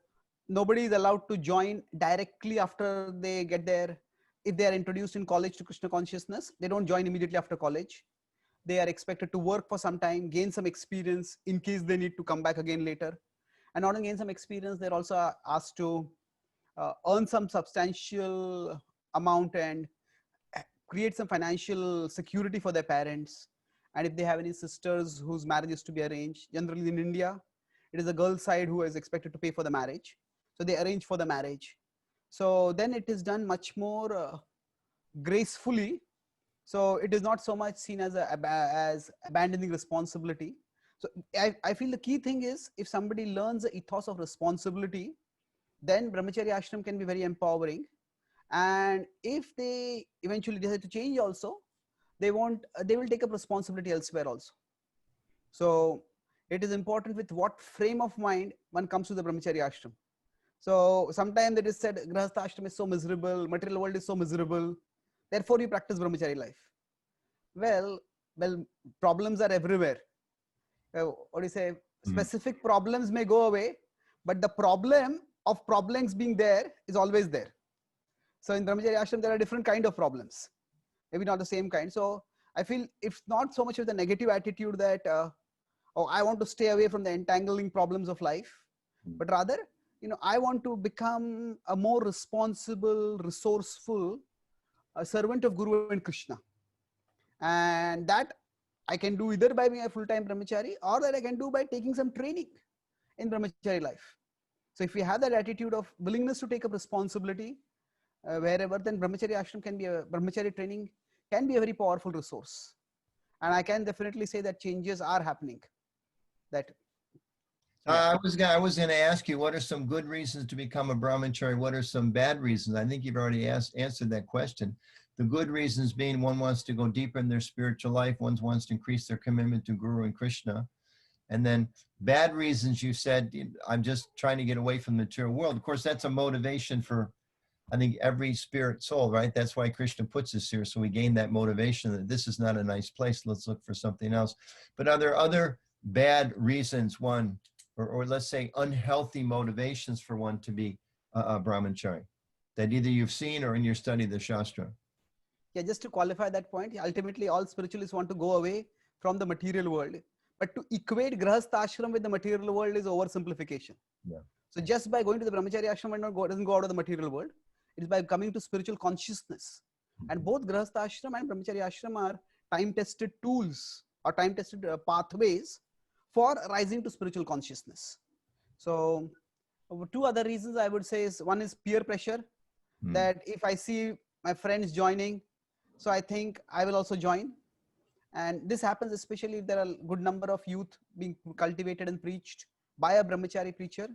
nobody is allowed to join directly after they get there. If they are introduced in college to Krishna consciousness, they don't join immediately after college. They are expected to work for some time, gain some experience in case they need to come back again later. And not only gain some experience, they're also asked to earn some substantial amount and create some financial security for their parents. And if they have any sisters whose marriage is to be arranged, generally in India, it is the girl side who is expected to pay for the marriage. So they arrange for the marriage. So then it is done much more gracefully. So it is not so much seen as as abandoning responsibility. So I feel the key thing is, if somebody learns the ethos of responsibility, then Brahmacharya ashram can be very empowering. And if they eventually decide to change also, they will take up responsibility elsewhere also. So it is important with what frame of mind one comes to the Brahmacharya ashram. So sometimes it is said Grahastha ashram is so miserable, material world is so miserable, therefore you practice Brahmachari life. Well, problems are everywhere. What do you say? Specific problems may go away, but the problem of problems being there is always there. So in Brahmacharya ashram, there are different kind of problems, maybe not the same kind. So I feel it's not so much of the negative attitude that, oh, I want to stay away from the entangling problems of life, but rather, you know, I want to become a more responsible, resourceful servant of Guru and Krishna. And that I can do either by being a full-time brahmachari, or that I can do by taking some training in brahmachari life. So if we have that attitude of willingness to take up responsibility wherever, then brahmachari ashram can be a brahmachari training can be a very powerful resource. And I can definitely say that changes are happening. That I was going to ask you, what are some good reasons to become a brahmachari? What are some bad reasons? I think you've already answered that question. The good reasons being one wants to go deeper in their spiritual life, one wants to increase their commitment to Guru and Krishna. And then bad reasons, you said, I'm just trying to get away from the material world. Of course, that's a motivation for, I think, every spirit soul, right? That's why Krishna puts us here. So we gain that motivation that this is not a nice place. Let's look for something else. But are there other bad reasons, one, or let's say unhealthy motivations for one to be a brahmachari that either you've seen or in your study of the Shastra? Yeah, just to qualify that point, ultimately all spiritualists want to go away from the material world. But to equate grahastha ashram with the material world is oversimplification. Yeah. So just by going to the brahmachari ashram doesn't go out of the material world. It is by coming to spiritual consciousness. And both grahastha ashram and brahmachari ashram are time-tested tools or time-tested pathways for rising to spiritual consciousness. So two other reasons I would say is, one is peer pressure, that if I see my friends joining, so I think I will also join. And this happens especially if there are a good number of youth being cultivated and preached by a brahmachari preacher.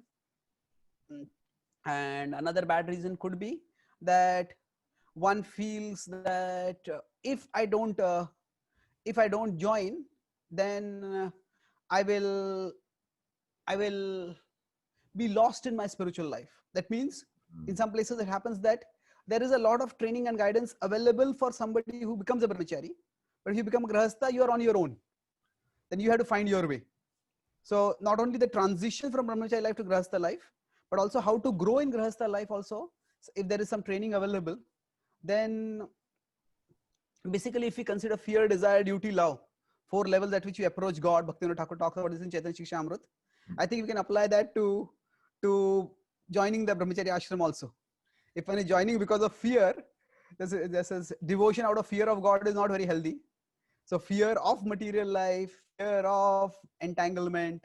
And another bad reason could be that one feels that if I don't join, then I will be lost in my spiritual life. That means in some places it happens that there is a lot of training and guidance available for somebody who becomes a brahmachari. But if you become a grahastha, you are on your own. Then you have to find your way. So not only the transition from brahmachari life to grahastha life, but also how to grow in grahastha life also. So if there is some training available, then basically if we consider fear, desire, duty, love, 4 levels at which we approach God, Bhaktivinoda Thakur talks about this in Chaitanya Shikshamrut. I think we can apply that to joining the brahmachari ashram also. If one is joining because of fear, this is devotion out of fear of God is not very healthy. So fear of material life, fear of entanglement,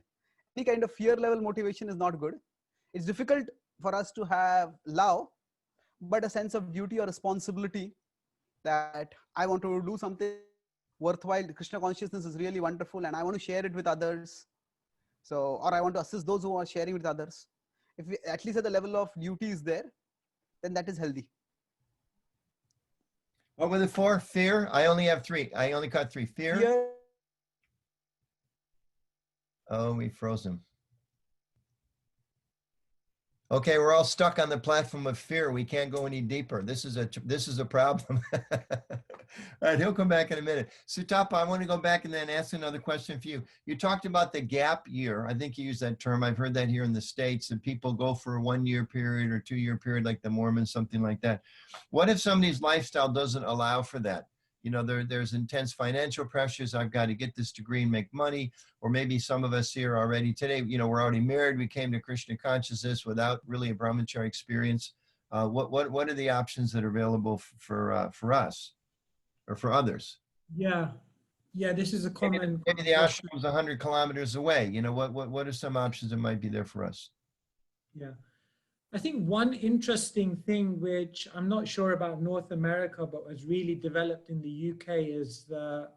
any kind of fear level motivation is not good. It's difficult for us to have love, but a sense of duty or responsibility that I want to do something worthwhile. Krishna consciousness is really wonderful and I want to share it with others. So, or I want to assist those who are sharing with others. If we, at least at the level of duty is there, then that is healthy. What were the 4? Fear? I only have 3. I only caught 3. Fear? Oh, we froze him. Okay, we're all stuck on the platform of fear. We can't go any deeper. This is a problem. All right, he'll come back in a minute. Sutapa, I want to go back and then ask another question for you. You talked about the gap year. I think you used that term. I've heard that here in the States, that people go for a 1-year period or 2-year period like the Mormons, something like that. What if somebody's lifestyle doesn't allow for that? You know, there's intense financial pressures. I've got to get this degree and make money. Or maybe some of us here already today, you know, we're already married. We came to Krishna consciousness without really a brahmachari experience. What are the options that are available for us or for others? Yeah, this is a common. Maybe the ashram is 100 kilometers away. You know, what are some options that might be there for us? Yeah. I think one interesting thing, which I'm not sure about North America, but was really developed in the UK, is the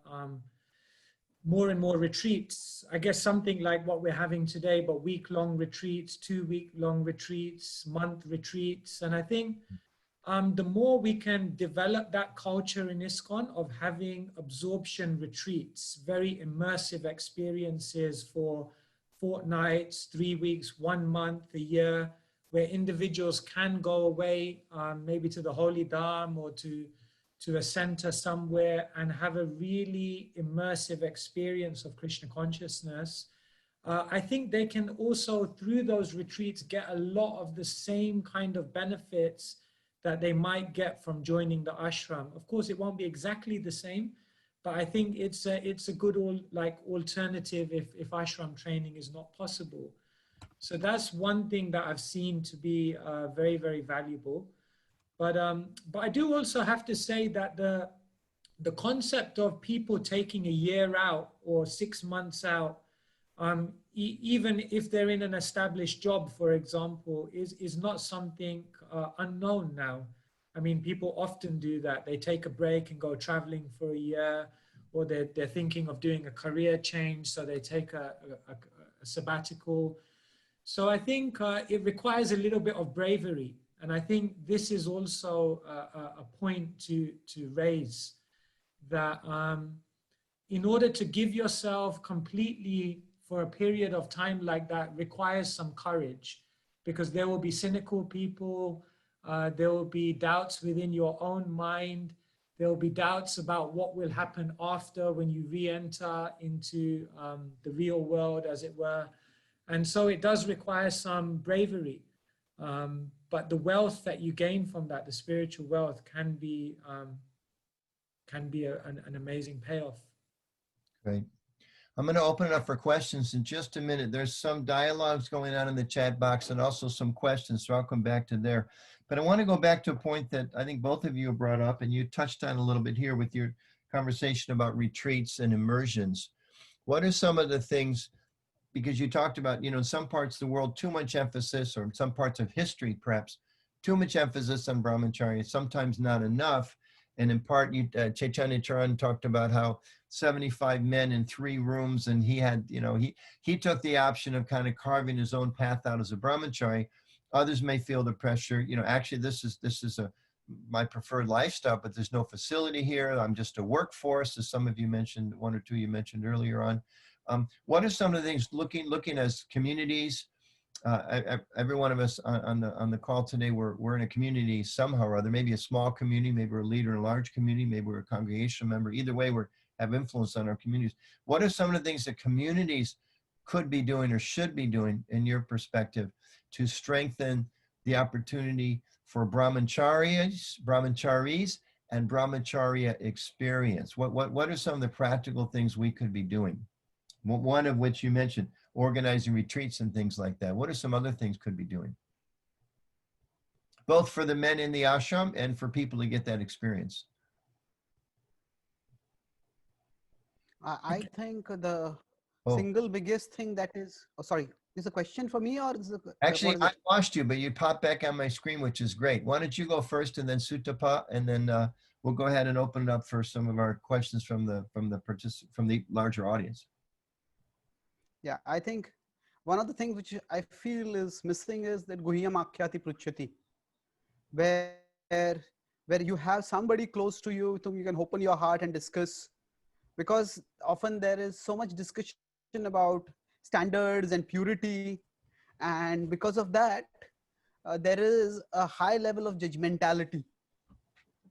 more and more retreats. I guess something like what we're having today, but week-long retreats, 2-week-long retreats, month retreats. And I think the more we can develop that culture in ISKCON of having absorption retreats, very immersive experiences for fortnights, 3 weeks, 1 month, a year, where individuals can go away, maybe to the Holy Dham or to a center somewhere and have a really immersive experience of Krishna consciousness. I think they can also, through those retreats, get a lot of the same kind of benefits that they might get from joining the ashram. Of course, it won't be exactly the same, but I think it's a good alternative if ashram training is not possible. So that's one thing that I've seen to be very, very valuable. But I do also have to say that the concept of people taking a year out or 6 months out, even if they're in an established job, for example, is not something unknown now. I mean, people often do that. They take a break and go traveling for a year, or they're thinking of doing a career change, so they take a sabbatical. So I think it requires a little bit of bravery. And I think this is also a point to raise, that in order to give yourself completely for a period of time like that requires some courage, because there will be cynical people, there will be doubts within your own mind, there will be doubts about what will happen after when you re-enter into the real world, as it were. And so it does require some bravery. But the wealth that you gain from that, the spiritual wealth, can be an amazing payoff. Great. I'm going to open it up for questions in just a minute. There's some dialogues going on in the chat box and also some questions, so I'll come back to there. But I want to go back to a point that I think both of you brought up, and you touched on a little bit here with your conversation about retreats and immersions. What are some of the things, because you talked about, in some parts of the world, too much emphasis, or in some parts of history, perhaps, too much emphasis on Brahmacharya, sometimes not enough. And in part, Caitanya Carana talked about how 75 men in 3 rooms, and he had, he took the option of kind of carving his own path out as a Brahmachari. Others may feel the pressure, actually this is my preferred lifestyle, but there's no facility here. I'm just a workforce, as some of you mentioned, 1 or 2 you mentioned earlier on. What are some of the things looking as communities? Every one of us on the call today, we're in a community somehow or other, maybe a small community, maybe we're a leader in a large community, maybe we're a congregational member. Either way, we have influence on our communities. What are some of the things that communities could be doing or should be doing, in your perspective, to strengthen the opportunity for Brahmacharis, and Brahmacharya experience? What are some of the practical things we could be doing? One of which you mentioned, organizing retreats and things like that. What are some other things could be doing? Both for the men in the ashram and for people to get that experience. I think the single biggest thing that is, sorry, is a question for me, or is it? Actually, I lost you, but you popped back on my screen, which is great. Why don't you go first, and then Sutapa, and then we'll go ahead and open it up for some of our questions from the larger audience. Yeah, I think one of the things which I feel is missing is that Guhyam Akhyati Pruchyati, where you have somebody close to you with whom you can open your heart and discuss, because often there is so much discussion about standards and purity, and because of that, there is a high level of judgmentality,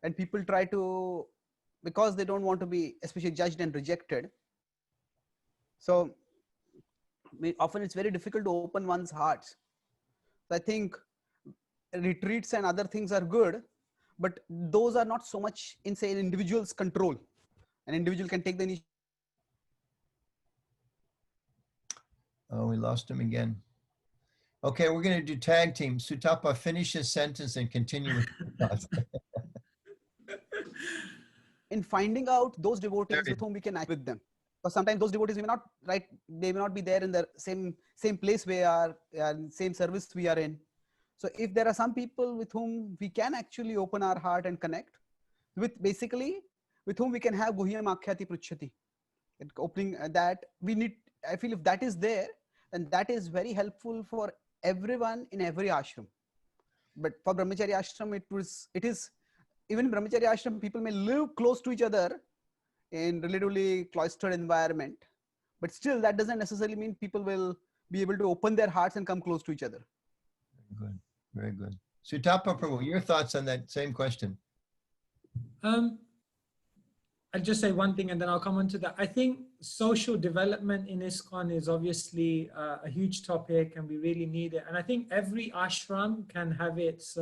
and people try to, because they don't want to be especially judged and rejected. So often it's very difficult to open one's hearts. So I think retreats and other things are good, but those are not so much in, say, an individual's control. An individual can take the initiative. Oh, we lost him again. Okay, we're going to do tag team. Sutapa, finish his sentence and continue with your thoughts. In finding out those devotees with whom we can act with them. Because sometimes those devotees may not, right, they may not be there in the same place we are, same service we are in. So if there are some people with whom we can actually open our heart and connect, with whom we can have Guhyam Akhyati Pruchyati, opening that we need, I feel if that is there, then that is very helpful for everyone in every ashram. But for Brahmacharya ashram, it is, even in Brahmacharya ashram, people may live close to each other in relatively cloistered environment, but still that doesn't necessarily mean people will be able to open their hearts and come close to each other. Good, very good. Sutapa Prabhu, your thoughts on that same question? I'll just say one thing and then I'll come on to that. I think social development in ISKCON is obviously a huge topic, and we really need it. And I think every ashram can have its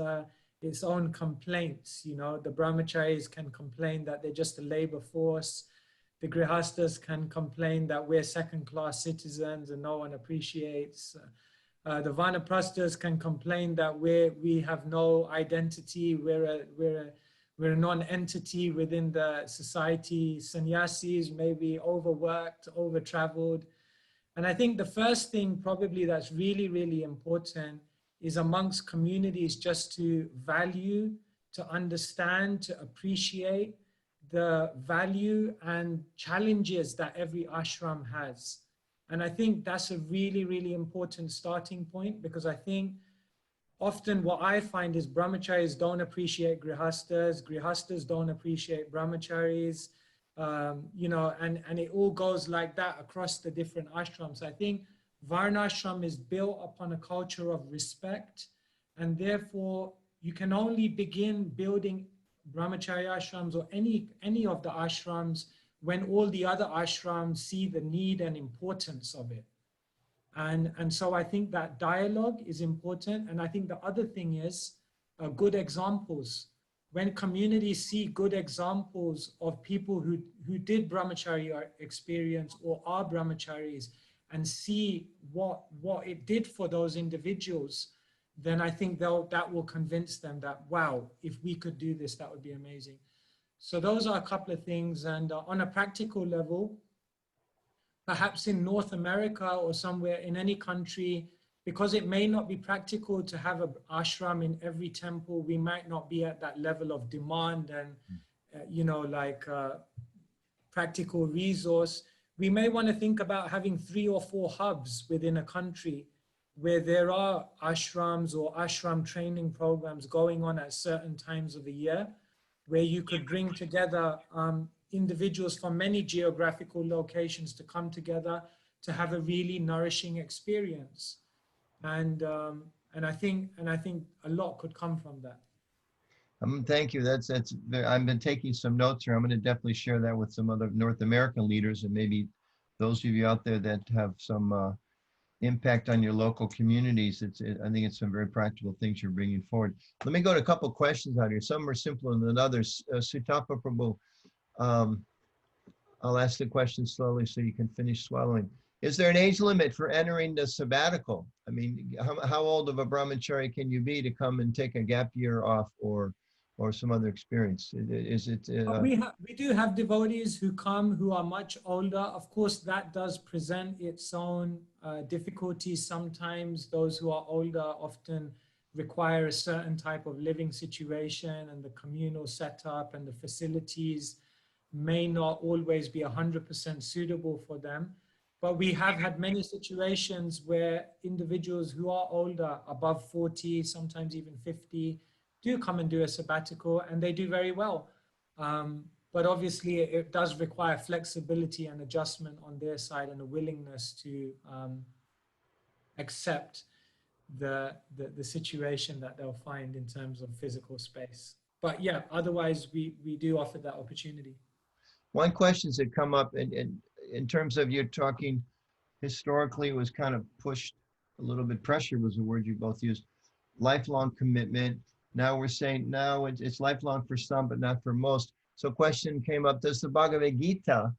own complaints. You know, the Brahmacharis can complain that they're just a labor force. The Grihastas can complain that we're second-class citizens and no one appreciates. The Vanaprasthas can complain that we have no identity. We're a non-entity within the society. Sannyasis may be overworked, over-traveled. And I think the first thing probably that's really, really important is amongst communities just to value to understand, to appreciate the value and challenges that every ashram has. And I think that's a really, really important starting point, because I think often what I find is brahmacharis don't appreciate grihastas, grihastas don't appreciate brahmacharis, you know, and it all goes like that across the different ashrams. I think Varnashram is built upon a culture of respect, and therefore you can only begin building brahmacharya ashrams or any of the ashrams when all the other ashrams see the need and importance of it. And so I think that dialogue is important. And I think the other thing is good examples. When communities see good examples of people who did brahmacharya experience or are brahmacharis, and see what it did for those individuals, then I think that will convince them that, wow, if we could do this, that would be amazing. So those are a couple of things. And on a practical level, perhaps in North America or somewhere in any country, because it may not be practical to have an ashram in every temple, we might not be at that level of demand and, you know, like practical resource. We may want to think about having 3 or 4 hubs within a country where there are ashrams or ashram training programs going on at certain times of the year, where you could bring together individuals from many geographical locations to come together to have a really nourishing experience. And I think a lot could come from that. Thank you. I've been taking some notes here. I'm going to definitely share that with some other North American leaders, and maybe those of you out there that have some impact on your local communities. I think it's some very practical things you're bringing forward. Let me go to a couple questions out here. Some are simpler than others. Sutapa Prabhu, I'll ask the question slowly so you can finish swallowing. Is there an age limit for entering the sabbatical? I mean, how old of a brahmachari can you be to come and take a gap year off or some other experience? Is it? We do have devotees who come who are much older. Of course, that does present its own difficulties sometimes. Those who are older often require a certain type of living situation, and the communal setup and the facilities may not always be 100% suitable for them. But we have had many situations where individuals who are older, above 40, sometimes even 50, do come and do a sabbatical, and they do very well. But obviously it does require flexibility and adjustment on their side, and a willingness to accept the situation that they'll find in terms of physical space. But yeah, otherwise we do offer that opportunity. One question that come up in terms of you talking historically was kind of pushed a little bit, pressure was the word you both used, lifelong commitment. Now we're saying now it's lifelong for some, but not for most. So question came up, does the Bhagavad-Gita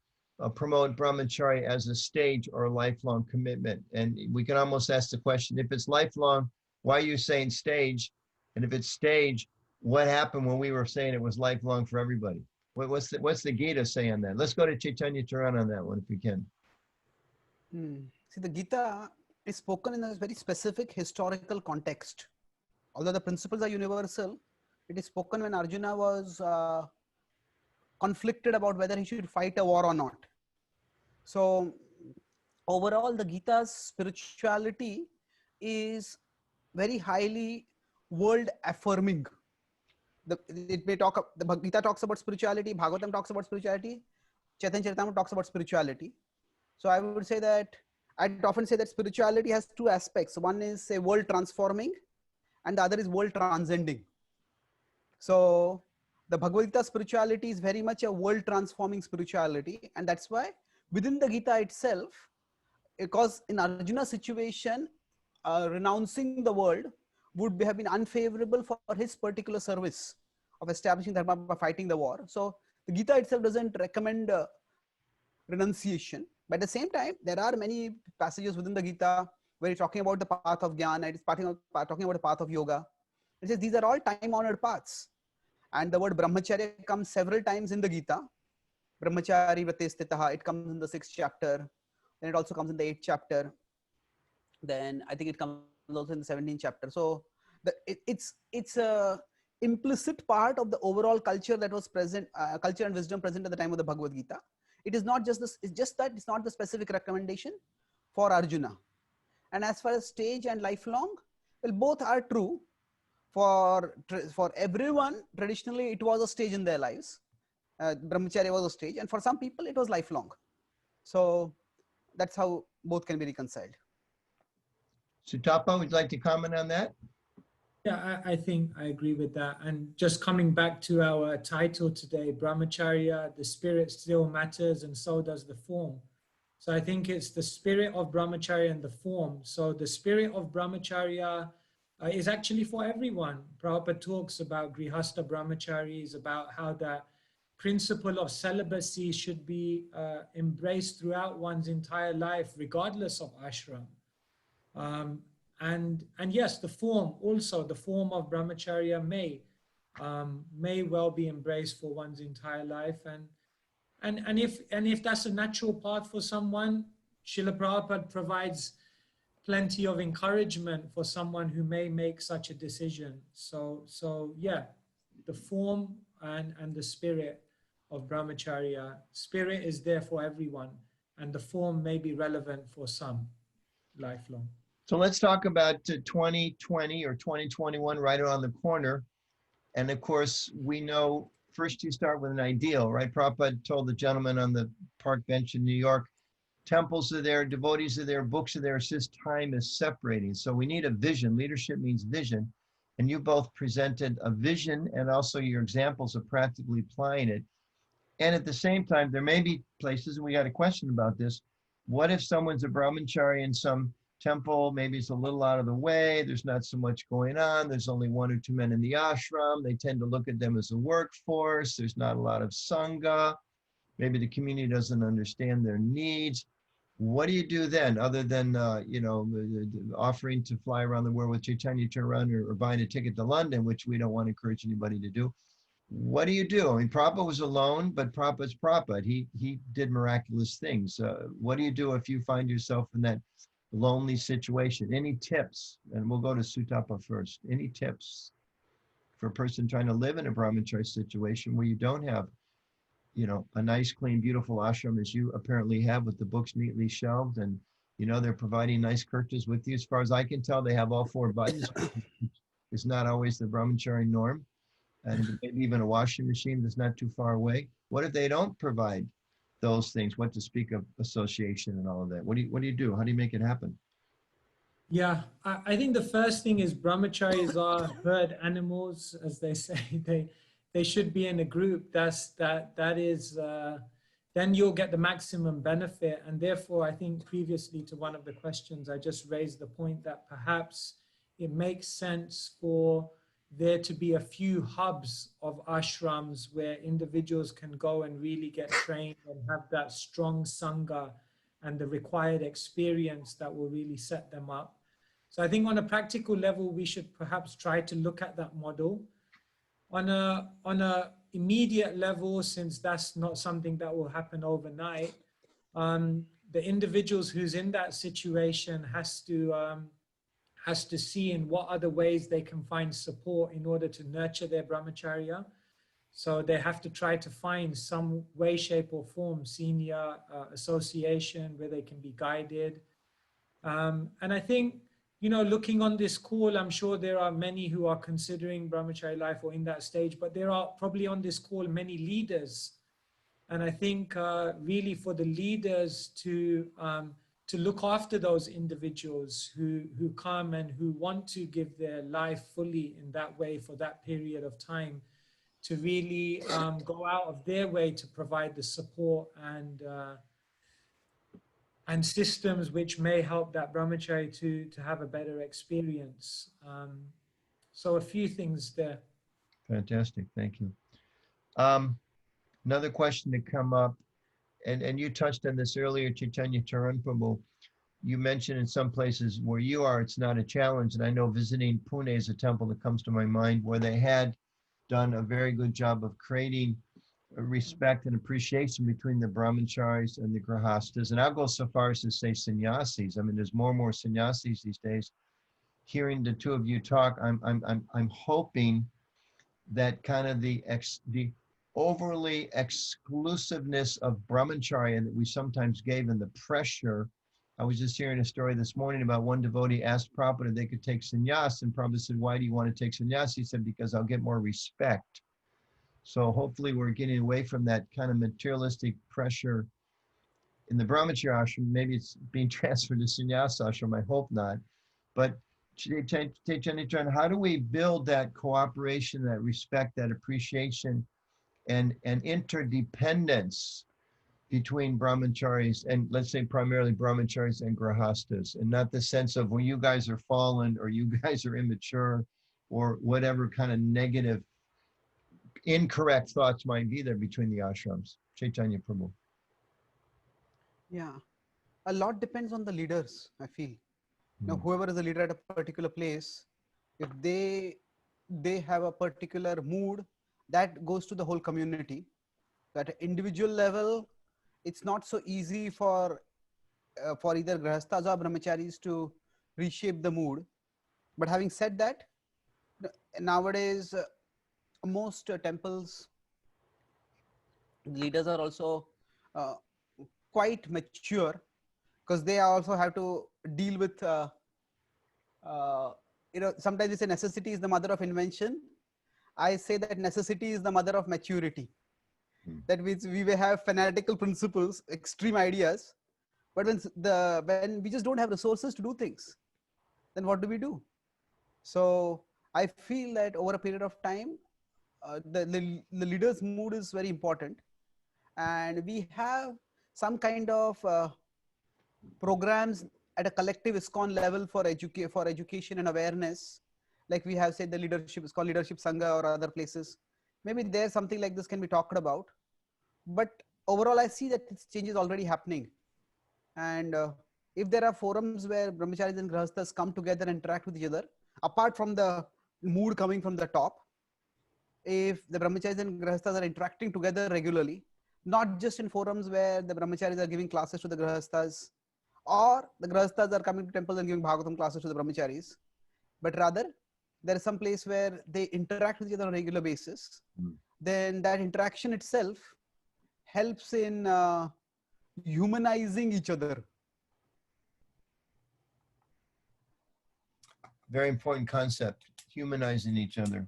promote brahmacharya as a stage or a lifelong commitment? And we can almost ask the question, if it's lifelong, why are you saying stage? And if it's stage, what happened when we were saying it was lifelong for everybody? What's the Gita say on that? Let's go to Caitanya Carana on that one if we can. See, the Gita is spoken in a very specific historical context. Although the principles are universal, it is spoken when Arjuna was conflicted about whether he should fight a war or not. So overall, the Gita's spirituality is very highly world affirming. The Gita talks about spirituality, Bhagavatam talks about spirituality, Chaitanya Charitamrita talks about spirituality. So I would say that, I'd often say that spirituality has 2 aspects. One is say world transforming, and the other is world transcending. So the Bhagavad-Gita spirituality is very much a world transforming spirituality. And that's why within the Gita itself, because in Arjuna's situation, renouncing the world would have been unfavorable for his particular service of establishing dharma by fighting the war. So the Gita itself doesn't recommend renunciation. But at the same time, there are many passages within the Gita where it's talking about the path of jnana, it is talking about the path of yoga. It says these are all time-honored paths. And the word Brahmacharya comes several times in the Gita. Brahmacari Vratestitaha, it comes in the 6th chapter. Then it also comes in the 8th chapter. Then I think it comes also in the 17th chapter. So it's implicit part of the overall culture that was present, culture and wisdom present at the time of the Bhagavad-Gita. It is not just this, it's just that it's not the specific recommendation for Arjuna. And as far as stage and lifelong, well, both are true. For everyone, traditionally, it was a stage in their lives. Brahmacharya was a stage, and for some people, it was lifelong. So that's how both can be reconciled. Sutapa, would you like to comment on that? Yeah, I think I agree with that. And just coming back to our title today, Brahmacharya, the spirit still matters and so does the form. So I think it's the spirit of Brahmacharya and the form. So the spirit of Brahmacharya is actually for everyone. Prabhupada talks about Grihastha Brahmacharis, about how that principle of celibacy should be embraced throughout one's entire life, regardless of ashram. And yes, the form also, the form of Brahmacharya may well be embraced for one's entire life. And if that's a natural path for someone, Srila Prabhupada provides plenty of encouragement for someone who may make such a decision. So yeah, the form and the spirit of Brahmacharya, spirit is there for everyone, and the form may be relevant for some lifelong. So let's talk about 2020 or 2021 right around the corner. And of course, we know first you start with an ideal, right? Prabhupada told the gentleman on the park bench in New York, temples are there, devotees are there, books are there, it's just time is separating. So we need a vision. Leadership means vision. And you both presented a vision and also your examples of practically applying it. And at the same time, there may be places, and we got a question about this, what if someone's a Brahmanacharya in some temple, maybe it's a little out of the way, there's not so much going on, there's only one or two men in the ashram, they tend to look at them as a workforce, there's not a lot of sangha, maybe the community doesn't understand their needs. What do you do then, other than offering to fly around the world with Caitanya Carana or buying a ticket to London, which we don't want to encourage anybody to do? What do you do? I mean, Prabhupada was alone, but Prabhupada's Prabhupada. He did miraculous things. What do you do if you find yourself in that lonely situation? Any tips? And we'll go to Sutapa first. Any tips for a person trying to live in a Brahmacharya situation where you don't have, a nice, clean, beautiful ashram as you apparently have with the books neatly shelved, and they're providing nice kirtas with you. As far as I can tell, they have all 4 buttons. It's not always the Brahmacharya norm. And maybe even a washing machine that's not too far away. What if they don't provide those things? What to speak of association and all of that? What do you do? How do you make it happen? Yeah, I think the first thing is Brahmacharis are herd animals, as they say. They should be in a group. That is then you'll get the maximum benefit. And therefore, I think previously to one of the questions, I just raised the point that perhaps it makes sense for there to be a few hubs of ashrams where individuals can go and really get trained and have that strong sangha and the required experience that will really set them up. So I think on a practical level, we should perhaps try to look at that model. On a immediate level, since that's not something that will happen overnight, the individuals who's in that situation has to see in what other ways they can find support in order to nurture their Brahmacharya. So they have to try to find some way, shape or form, senior association where they can be guided. And I think, looking on this call, I'm sure there are many who are considering Brahmacharya life or in that stage, but there are probably on this call many leaders. And I think really for the leaders to look after those individuals who come and who want to give their life fully in that way for that period of time, to really go out of their way to provide the support and systems which may help that Brahmachari to have a better experience. So a few things there. Fantastic, thank you. Another question to come up, and you touched on this earlier, Caitanya Carana Prabhu. You mentioned in some places where you are, it's not a challenge. And I know visiting Pune is a temple that comes to my mind where they had done a very good job of creating a respect and appreciation between the Brahmacharis and the Grihasthas. And I'll go so far as to say sannyasis. I mean, there's more and more sannyasis these days. Hearing the two of you talk, I'm hoping that kind of the overly exclusiveness of Brahmacharya that we sometimes gave, and the pressure. I was just hearing a story this morning about one devotee asked Prabhupada if they could take sannyas, and Prabhupada said, "Why do you want to take sannyas?" He said, "Because I'll get more respect." So hopefully we're getting away from that kind of materialistic pressure in the Brahmacharya ashram. Maybe it's being transferred to sannyasa ashram. I hope not. But Chaitanya, how do we build that cooperation, that respect, that appreciation, and interdependence between brahmacharis and, let's say, primarily brahmacharis and grahastas, and not the sense of, well, you guys are fallen or you guys are immature or whatever kind of negative, incorrect thoughts might be there between the ashrams. Caitanya Prabhu. Yeah, a lot depends on the leaders, I feel. Now, whoever is the leader at a particular place, if they have a particular mood, that goes to the whole community. At an individual level, it's not so easy for either grahastas or brahmacharis to reshape the mood. But having said that, nowadays most temples leaders are also quite mature, because they also have to deal with sometimes we say necessity is the mother of invention. I say that necessity is the mother of maturity. That means we may have fanatical principles, extreme ideas, but when we just don't have resources to do things, then what do we do? So I feel that over a period of time, the leader's mood is very important, and we have some kind of programs at a collective ISKCON level for education and awareness. Like we have said, the leadership is called Leadership Sangha, or other places. Maybe there's something like this can be talked about. But overall, I see that this change is already happening. And if there are forums where brahmacharis and grahastas come together and interact with each other, apart from the mood coming from the top, if the brahmacharis and grahastas are interacting together regularly, not just in forums where the brahmacharis are giving classes to the grahastas, or the grahastas are coming to temples and giving Bhagavatam classes to the brahmacharis, but rather there is some place where they interact with each other on a regular basis, then that interaction itself helps in humanizing each other. Very important concept, humanizing each other.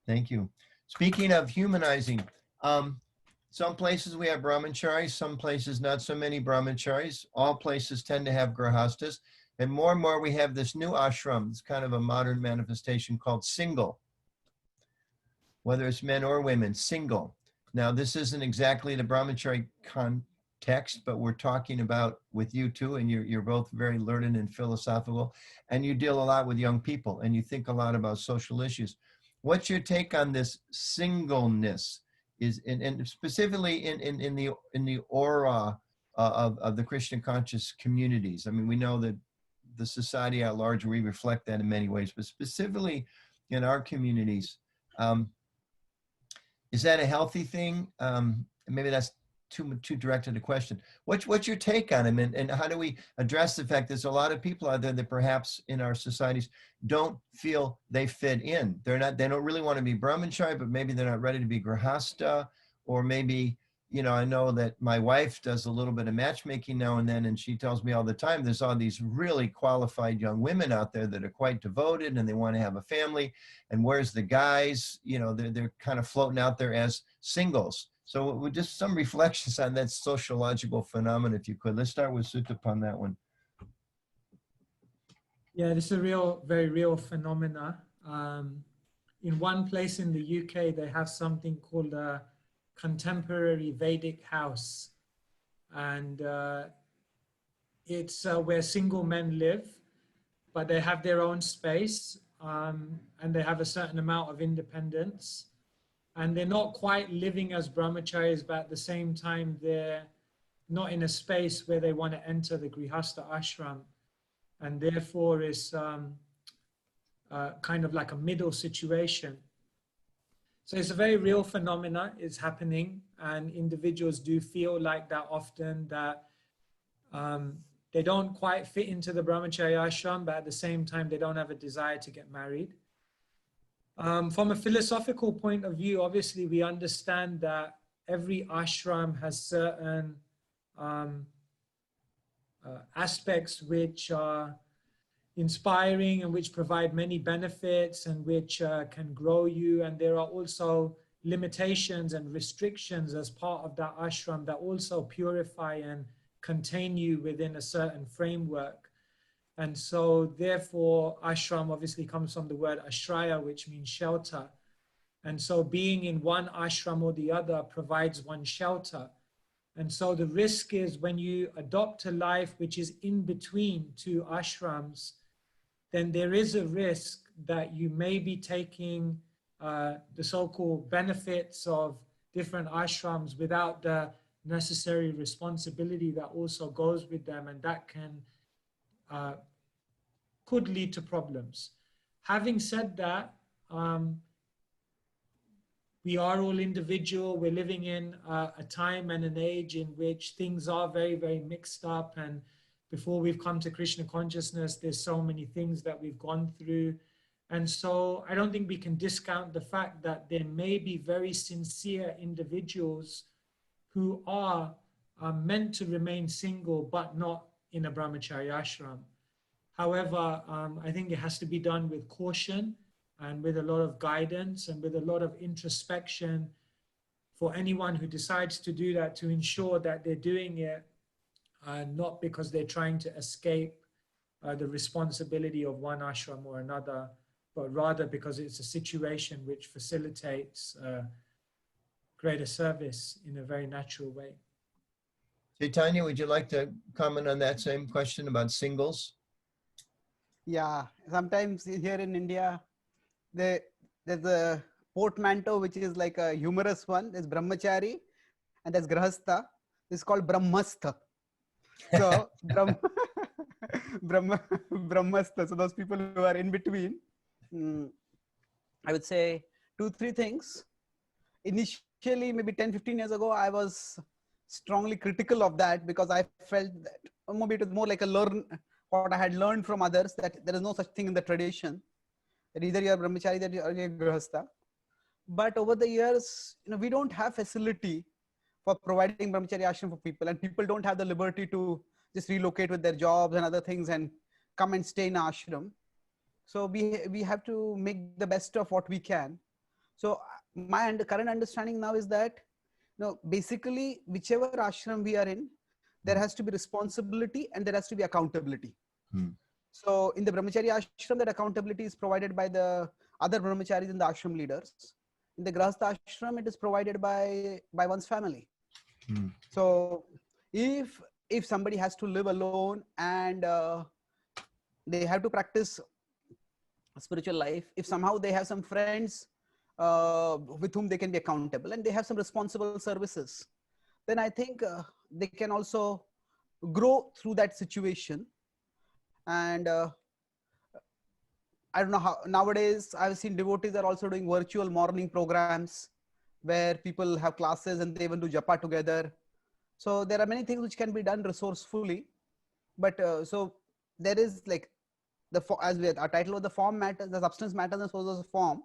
Thank you. Speaking of humanizing, some places we have brahmacharis, some places not so many brahmacharis. All places tend to have grahastas. And more we have this new ashram. It's kind of a modern manifestation called single. Whether it's men or women, single. Now, this isn't exactly the brahmachari context, but we're talking about with you two, and you're both very learned and philosophical, and you deal a lot with young people, and you think a lot about social issues. What's your take on this singleness? And specifically in the aura of the Krishna conscious communities? I mean, we know that the society at large, we reflect that in many ways, but specifically in our communities, is that a healthy thing? Maybe that's too directed a question. What's your take on them, and how do we address the fact there's a lot of people out there that perhaps in our societies don't feel they fit in? They don't really want to be brahmachari, but maybe they're not ready to be grahasta, or maybe, I know that my wife does a little bit of matchmaking now and then, and she tells me all the time, there's all these really qualified young women out there that are quite devoted and they want to have a family. And where's the guys? They're kind of floating out there as singles. So just some reflections on that sociological phenomenon, if you could. Let's start with Sutapa on that one. Yeah, this is a very real phenomena. In one place in the UK, they have something called a contemporary Vedic house. And it's where single men live, but they have their own space, and they have a certain amount of independence. And they're not quite living as brahmacharis, but at the same time, they're not in a space where they want to enter the grihasta ashram. And therefore, it's kind of like a middle situation. So it's a very real phenomena. It's happening. And individuals do feel like that often, that they don't quite fit into the brahmacharya ashram, but at the same time, they don't have a desire to get married. From a philosophical point of view, obviously we understand that every ashram has certain aspects which are inspiring and which provide many benefits and which can grow you. And there are also limitations and restrictions as part of that ashram that also purify and contain you within a certain framework. And so therefore ashram obviously comes from the word ashraya, which means shelter. And so being in one ashram or the other provides one shelter. And so the risk is when you adopt a life which is in between two ashrams, then there is a risk that you may be taking the so-called benefits of different ashrams without the necessary responsibility that also goes with them, and that could lead to problems. Having said that, we are all individual. We're living in a time and an age in which things are very, very mixed up. And before we've come to Krishna consciousness, there's so many things that we've gone through. And so I don't think we can discount the fact that there may be very sincere individuals who are meant to remain single, but not in a Brahmacharya ashram. However, I think it has to be done with caution and with a lot of guidance and with a lot of introspection for anyone who decides to do that, to ensure that they're doing it not because they're trying to escape the responsibility of one ashram or another, but rather because it's a situation which facilitates greater service in a very natural way. Caitanya, would you like to comment on that same question about singles? Yeah, sometimes here in India, there's a portmanteau which is like a humorous one. There's Brahmachari and there's Grahastha. It's called Brahmastha. So Brahmastha. So those people who are in between, I would say 2-3 things. Initially, maybe 10-15 years ago, I was strongly critical of that because I felt that maybe it was more like what I had learned from others, that there is no such thing in the tradition. That either you are Brahmachari or you are Grahastha. But over the years, we don't have facility for providing Brahmacharya ashram for people, and people don't have the liberty to just relocate with their jobs and other things and come and stay in ashram. So we have to make the best of what we can. So my current understanding now is that, basically whichever ashram we are in, there has to be responsibility and there has to be accountability. So in the Brahmacharya ashram, that accountability is provided by the other brahmacharis and the ashram leaders. In the Grahastha ashram, it is provided by one's family. So if somebody has to live alone and they have to practice spiritual life, if somehow they have some friends with whom they can be accountable and they have some responsible services, then I think they can also grow through that situation. And I don't know how nowadays I've seen devotees are also doing virtual morning programs where people have classes and they even do japa together. So there are many things which can be done resourcefully. But so there is like our title of the form matters, the substance matters, and so does the form.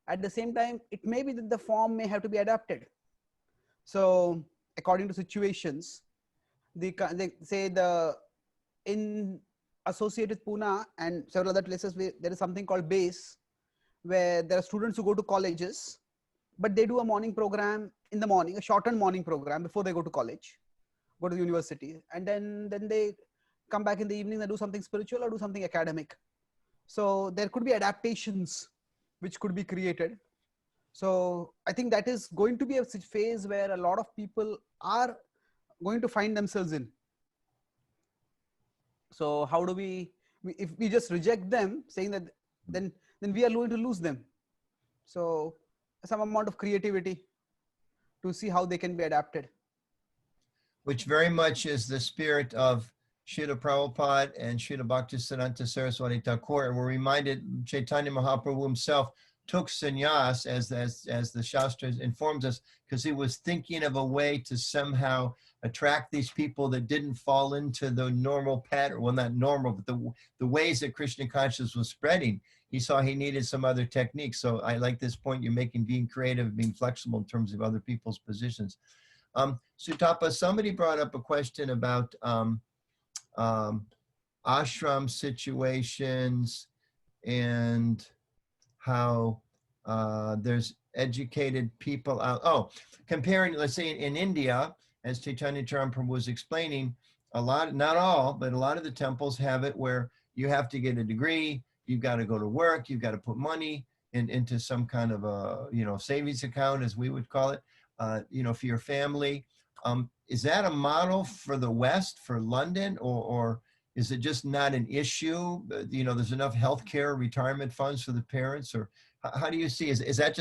At the same time, it may be that the form may have to be adapted. So according to situations, they say in associated Pune and several other places, there is something called base, where there are students who go to colleges, but they do a morning program in the morning, a shortened morning program before they go to college, go to the university, and then they come back in the evening and do something spiritual or do something academic. So there could be adaptations which could be created. So I think that is going to be a phase where a lot of people are going to find themselves in. So how do if we just reject them, saying that then we are going to lose them. So some amount of creativity to see how they can be adapted. Which very much is the spirit of Srila Prabhupada and Srila Bhaktisiddhanta Saraswati Thakur. And we're reminded Chaitanya Mahaprabhu himself took sannyas, as the Shastra informs us, because he was thinking of a way to somehow attract these people that didn't fall into the normal pattern. Well, not normal, but the ways that Krishna consciousness was spreading. he saw he needed some other techniques. So I like this point you're making, being creative, being flexible in terms of other people's positions. Sutapa, somebody brought up a question about ashram situations and how there's educated people out. Oh, comparing, let's say in India, as Caitanya Carana Prabhu was explaining, a lot, not all, but a lot of the temples have it where you have to get a degree, you've got to go to work, you've got to put money into some kind of a, savings account, as we would call it, for your family. Is that a model for the West, for London, or is it just not an issue? There's enough healthcare, retirement funds for the parents, or how do you see? Is that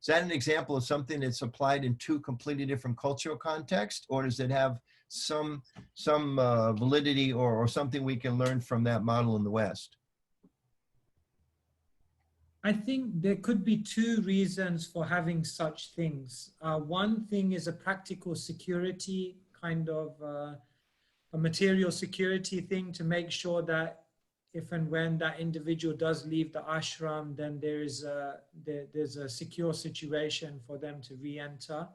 an example of something that's applied in two completely different cultural contexts, or does it have some validity or something we can learn from that model in the West? I think there could be two reasons for having such things. One thing is a practical security, kind of a material security thing, to make sure that if and when that individual does leave the ashram, then there's a secure situation for them to re-enter.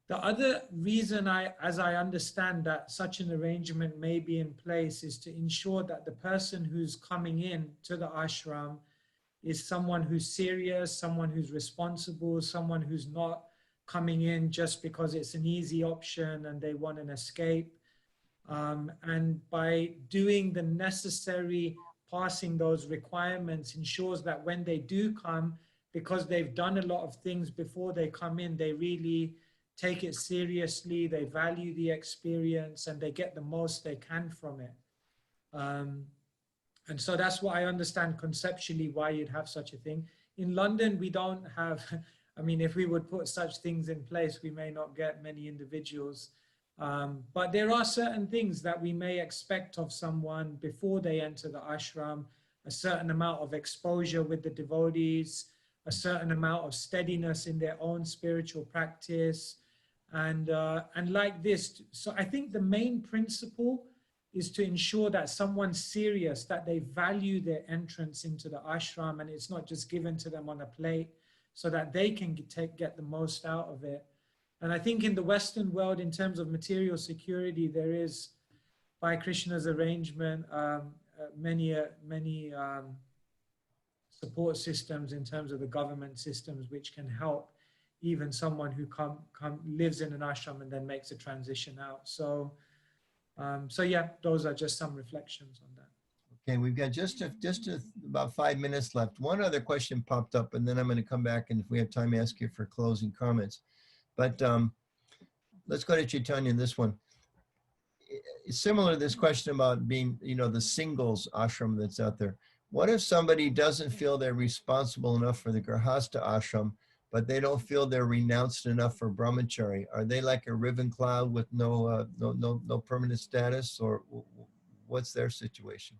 The other reason, as I understand that such an arrangement may be in place, is to ensure that the person who's coming in to the ashram is someone who's serious, someone who's responsible, someone who's not coming in just because it's an easy option and they want an escape. And by doing the necessary, passing those requirements, ensures that when they do come, because they've done a lot of things before they come in, they really take it seriously, they value the experience, and they get the most they can from it. And so that's what I understand conceptually why you'd have such a thing. In London, we don't have, I mean, if we would put such things in place, we may not get many individuals. But there are certain things that we may expect of someone before they enter the ashram: a certain amount of exposure with the devotees, a certain amount of steadiness in their own spiritual practice, and like this. So I think the main principle is to ensure that someone's serious, that they value their entrance into the ashram, and it's not just given to them on a plate, so that they can get the most out of it. And I think in the Western world, in terms of material security, there is, by Krishna's arrangement, many support systems in terms of the government systems, which can help even someone who lives in an ashram and then makes a transition out. So yeah, those are just some reflections on that. Okay, we've got just about 5 minutes left. One other question popped up, and then I'm going to come back, and if we have time, ask you for closing comments. But let's go to Caitanya in this one. It's similar to this question about being, the singles ashram that's out there. What if somebody doesn't feel they're responsible enough for the Grahastha ashram, but they don't feel they're renounced enough for Brahmachari? Are they like a riven cloud with no permanent status, or what's their situation?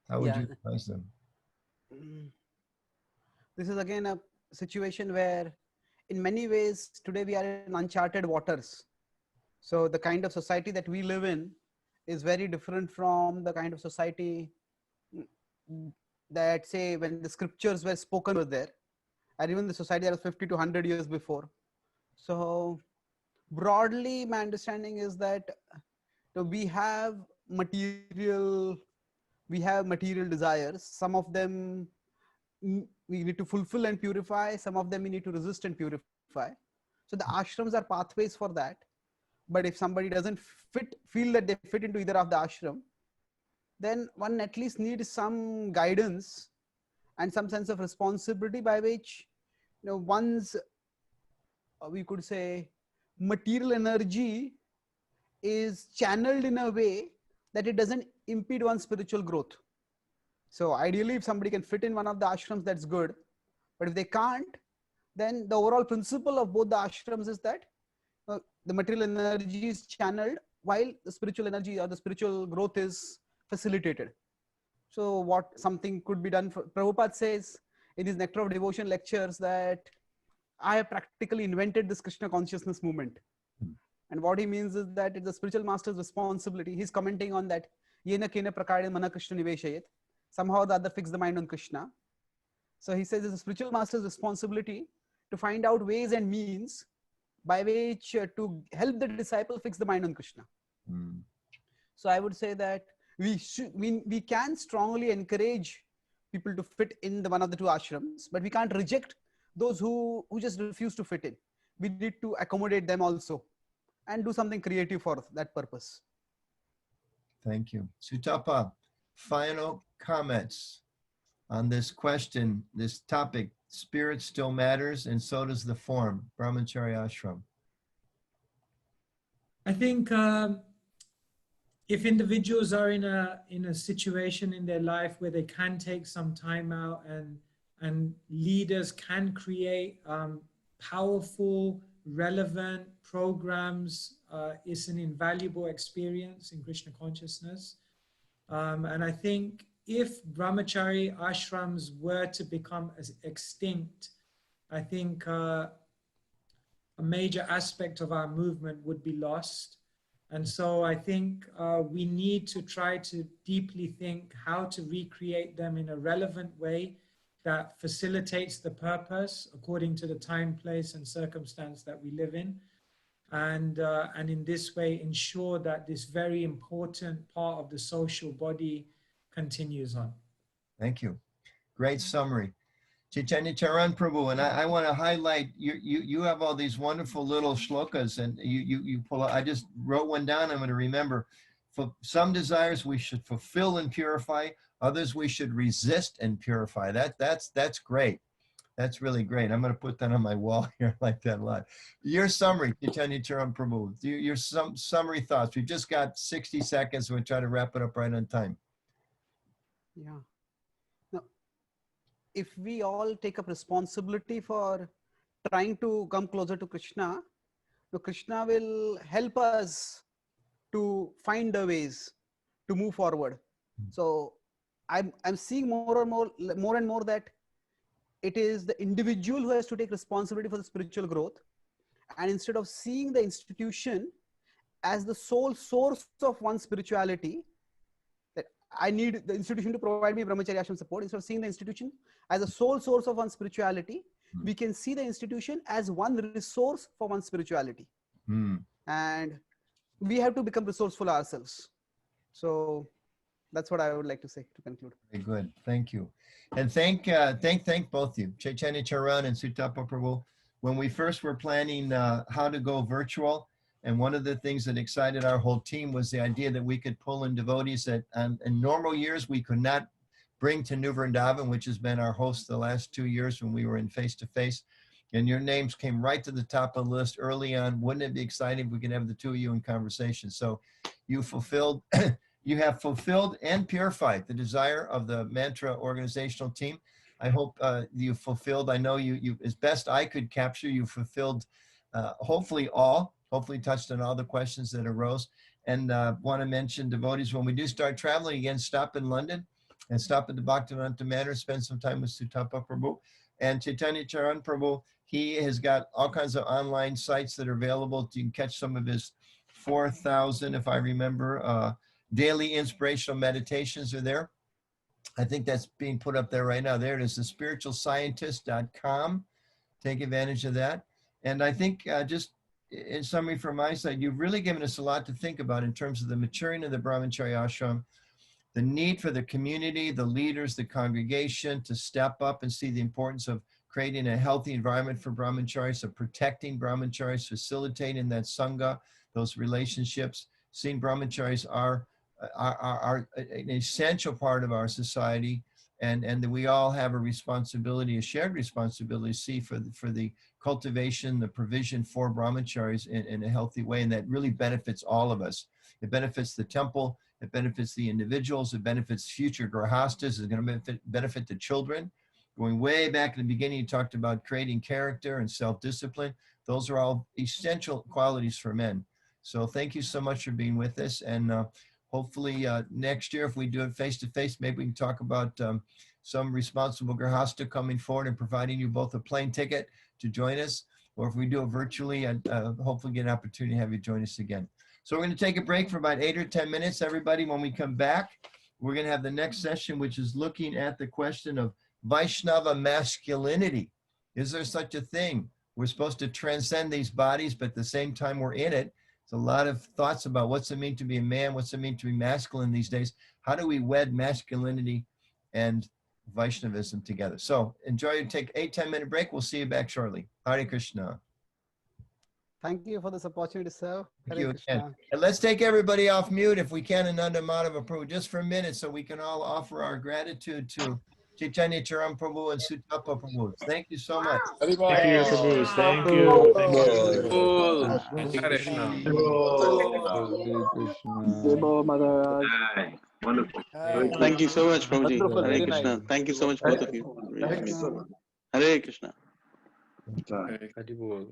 How would you advise them? This is again a situation where, in many ways, today we are in uncharted waters. So the kind of society that we live in is very different from the kind of society that, say, when the scriptures were spoken was there, and even the society that was 50 to 100 years before. So broadly, my understanding is that we have material desires. Some of them we need to fulfill and purify. Some of them we need to resist and purify. So the ashrams are pathways for that. But if somebody doesn't feel that they fit into either of the ashram, then one at least needs some guidance and some sense of responsibility by which, one's, we could say, material energy is channeled in a way that it doesn't impede one's spiritual growth. So ideally, if somebody can fit in one of the ashrams, that's good. But if they can't, then the overall principle of both the ashrams is that the material energy is channeled while the spiritual energy or the spiritual growth is facilitated. So what something could be done, Prabhupada says in his Nectar of Devotion lectures that I have practically invented this Krishna consciousness movement. And what he means is that it's the spiritual master's responsibility. He's commenting on that. Yena kena prakare mana Krishna niveshayet. Somehow the other fix the mind on Krishna. So he says it's a spiritual master's responsibility to find out ways and means by which to help the disciple fix the mind on Krishna. Mm. So I would say that we can strongly encourage people to fit in the one of the two ashrams, but we can't reject those who just refuse to fit in. We need to accommodate them also and do something creative for that purpose. Thank you. Sutapa, final comments on this question, this topic. Spirit still matters, and so does the form, Brahmacharya Ashram. I think if individuals are in a situation in their life where they can take some time out, and leaders can create powerful, relevant programs, it's an invaluable experience in Krishna consciousness. And I think if Brahmachari ashrams were to become extinct, I think a major aspect of our movement would be lost. And so I think we need to try to deeply think how to recreate them in a relevant way that facilitates the purpose according to the time, place, and circumstance that we live in. And in this way, ensure that this very important part of the social body continues on. Thank you. Great summary. Caitanya Carana Prabhu, and I want to highlight, you have all these wonderful little shlokas, and you pull out, I just wrote one down, I'm going to remember. For some desires we should fulfill and purify, others we should resist and purify. That's great. That's really great. I'm going to put that on my wall here. I like that a lot. Your summary, Caitanya Carana Prabhu, your summary thoughts. We've just got 60 seconds. We'll try to wrap it up right on time. Yeah. Now, if we all take up responsibility for trying to come closer to Krishna, so Krishna will help us to find the ways to move forward. So I'm seeing more and more that it is the individual who has to take responsibility for the spiritual growth. And instead of seeing the institution as the sole source of one's spirituality, that I need the institution to provide me Brahmacharya Ashram support, instead of seeing the institution as a sole source of one's spirituality, we can see the institution as one resource for one's spirituality. And we have to become resourceful ourselves. So that's what I would like to say to conclude. Very good. Thank you. And thank both of you, Caitanya Carana and Sutapa Prabhu. When we first were planning how to go virtual, and one of the things that excited our whole team was the idea that we could pull in devotees that in normal years we could not bring to New Vrindavan, which has been our host the last 2 years when we were in face-to-face. And your names came right to the top of the list early on. Wouldn't it be exciting if we could have the two of you in conversation? So you fulfilled, you have fulfilled and purified the desire of the mantra organizational team. I hope you fulfilled, I know you, as best I could capture, you fulfilled hopefully touched on all the questions that arose. And want to mention devotees, when we do start traveling again, stop in London and stop at the Bhaktivedanta Manor, spend some time with Sutapa Prabhu. And Caitanya Carana Prabhu, he has got all kinds of online sites that are available. You can catch some of his 4,000, if I remember, daily inspirational meditations are there. I think that's being put up there right now. There it is, thespiritualscientist.com. Take advantage of that. And I think just in summary from my side, you've really given us a lot to think about in terms of the maturing of the Brahmacharya ashram, the need for the community, the leaders, the congregation to step up and see the importance of creating a healthy environment for Brahmacharis, of protecting Brahmacharis, facilitating that sangha, those relationships. Seeing Brahmacharis are an essential part of our society, and that we all have a responsibility, a shared responsibility to see for the cultivation, the provision for Brahmacharis in a healthy way, and that really benefits all of us. It benefits the temple, it benefits the individuals, it benefits future grahastas, it's going to benefit the children. Going way back in the beginning, you talked about creating character and self-discipline. Those are all essential qualities for men. So thank you so much for being with us. And hopefully next year, if we do it face-to-face, maybe we can talk about some responsible grahasta coming forward and providing you both a plane ticket to join us. Or if we do it virtually, and hopefully get an opportunity to have you join us again. So we're going to take a break for about 8 or 10 minutes, everybody. When we come back, we're going to have the next session, which is looking at the question of Vaishnava masculinity. Is there such a thing? We're supposed to transcend these bodies, but at the same time we're in it. It's a lot of thoughts about what's it mean to be a man, what's it mean to be masculine these days. How do we wed masculinity and Vaishnavism together? So enjoy, take 8-10 minute break. We'll see you back shortly. Hare Krishna. Thank you for this opportunity, sir. Thank Hare you Krishna. again. And let's take everybody off mute if we can, Ananda Madhava Prabhu, just for a minute so we can all offer our gratitude to Caitanya Carana Prabhu and Sutapa Prabhu. Thank you so much. Thank you, Prabhu. Thank you. Thank you. Hare Krishna. Wonderful. Thank you so much, Prabhuji. Wonderful, Hare very Krishna. nice. Thank you so much, both of you. Hare Krishna. Hare Krishna. Hare Krishna.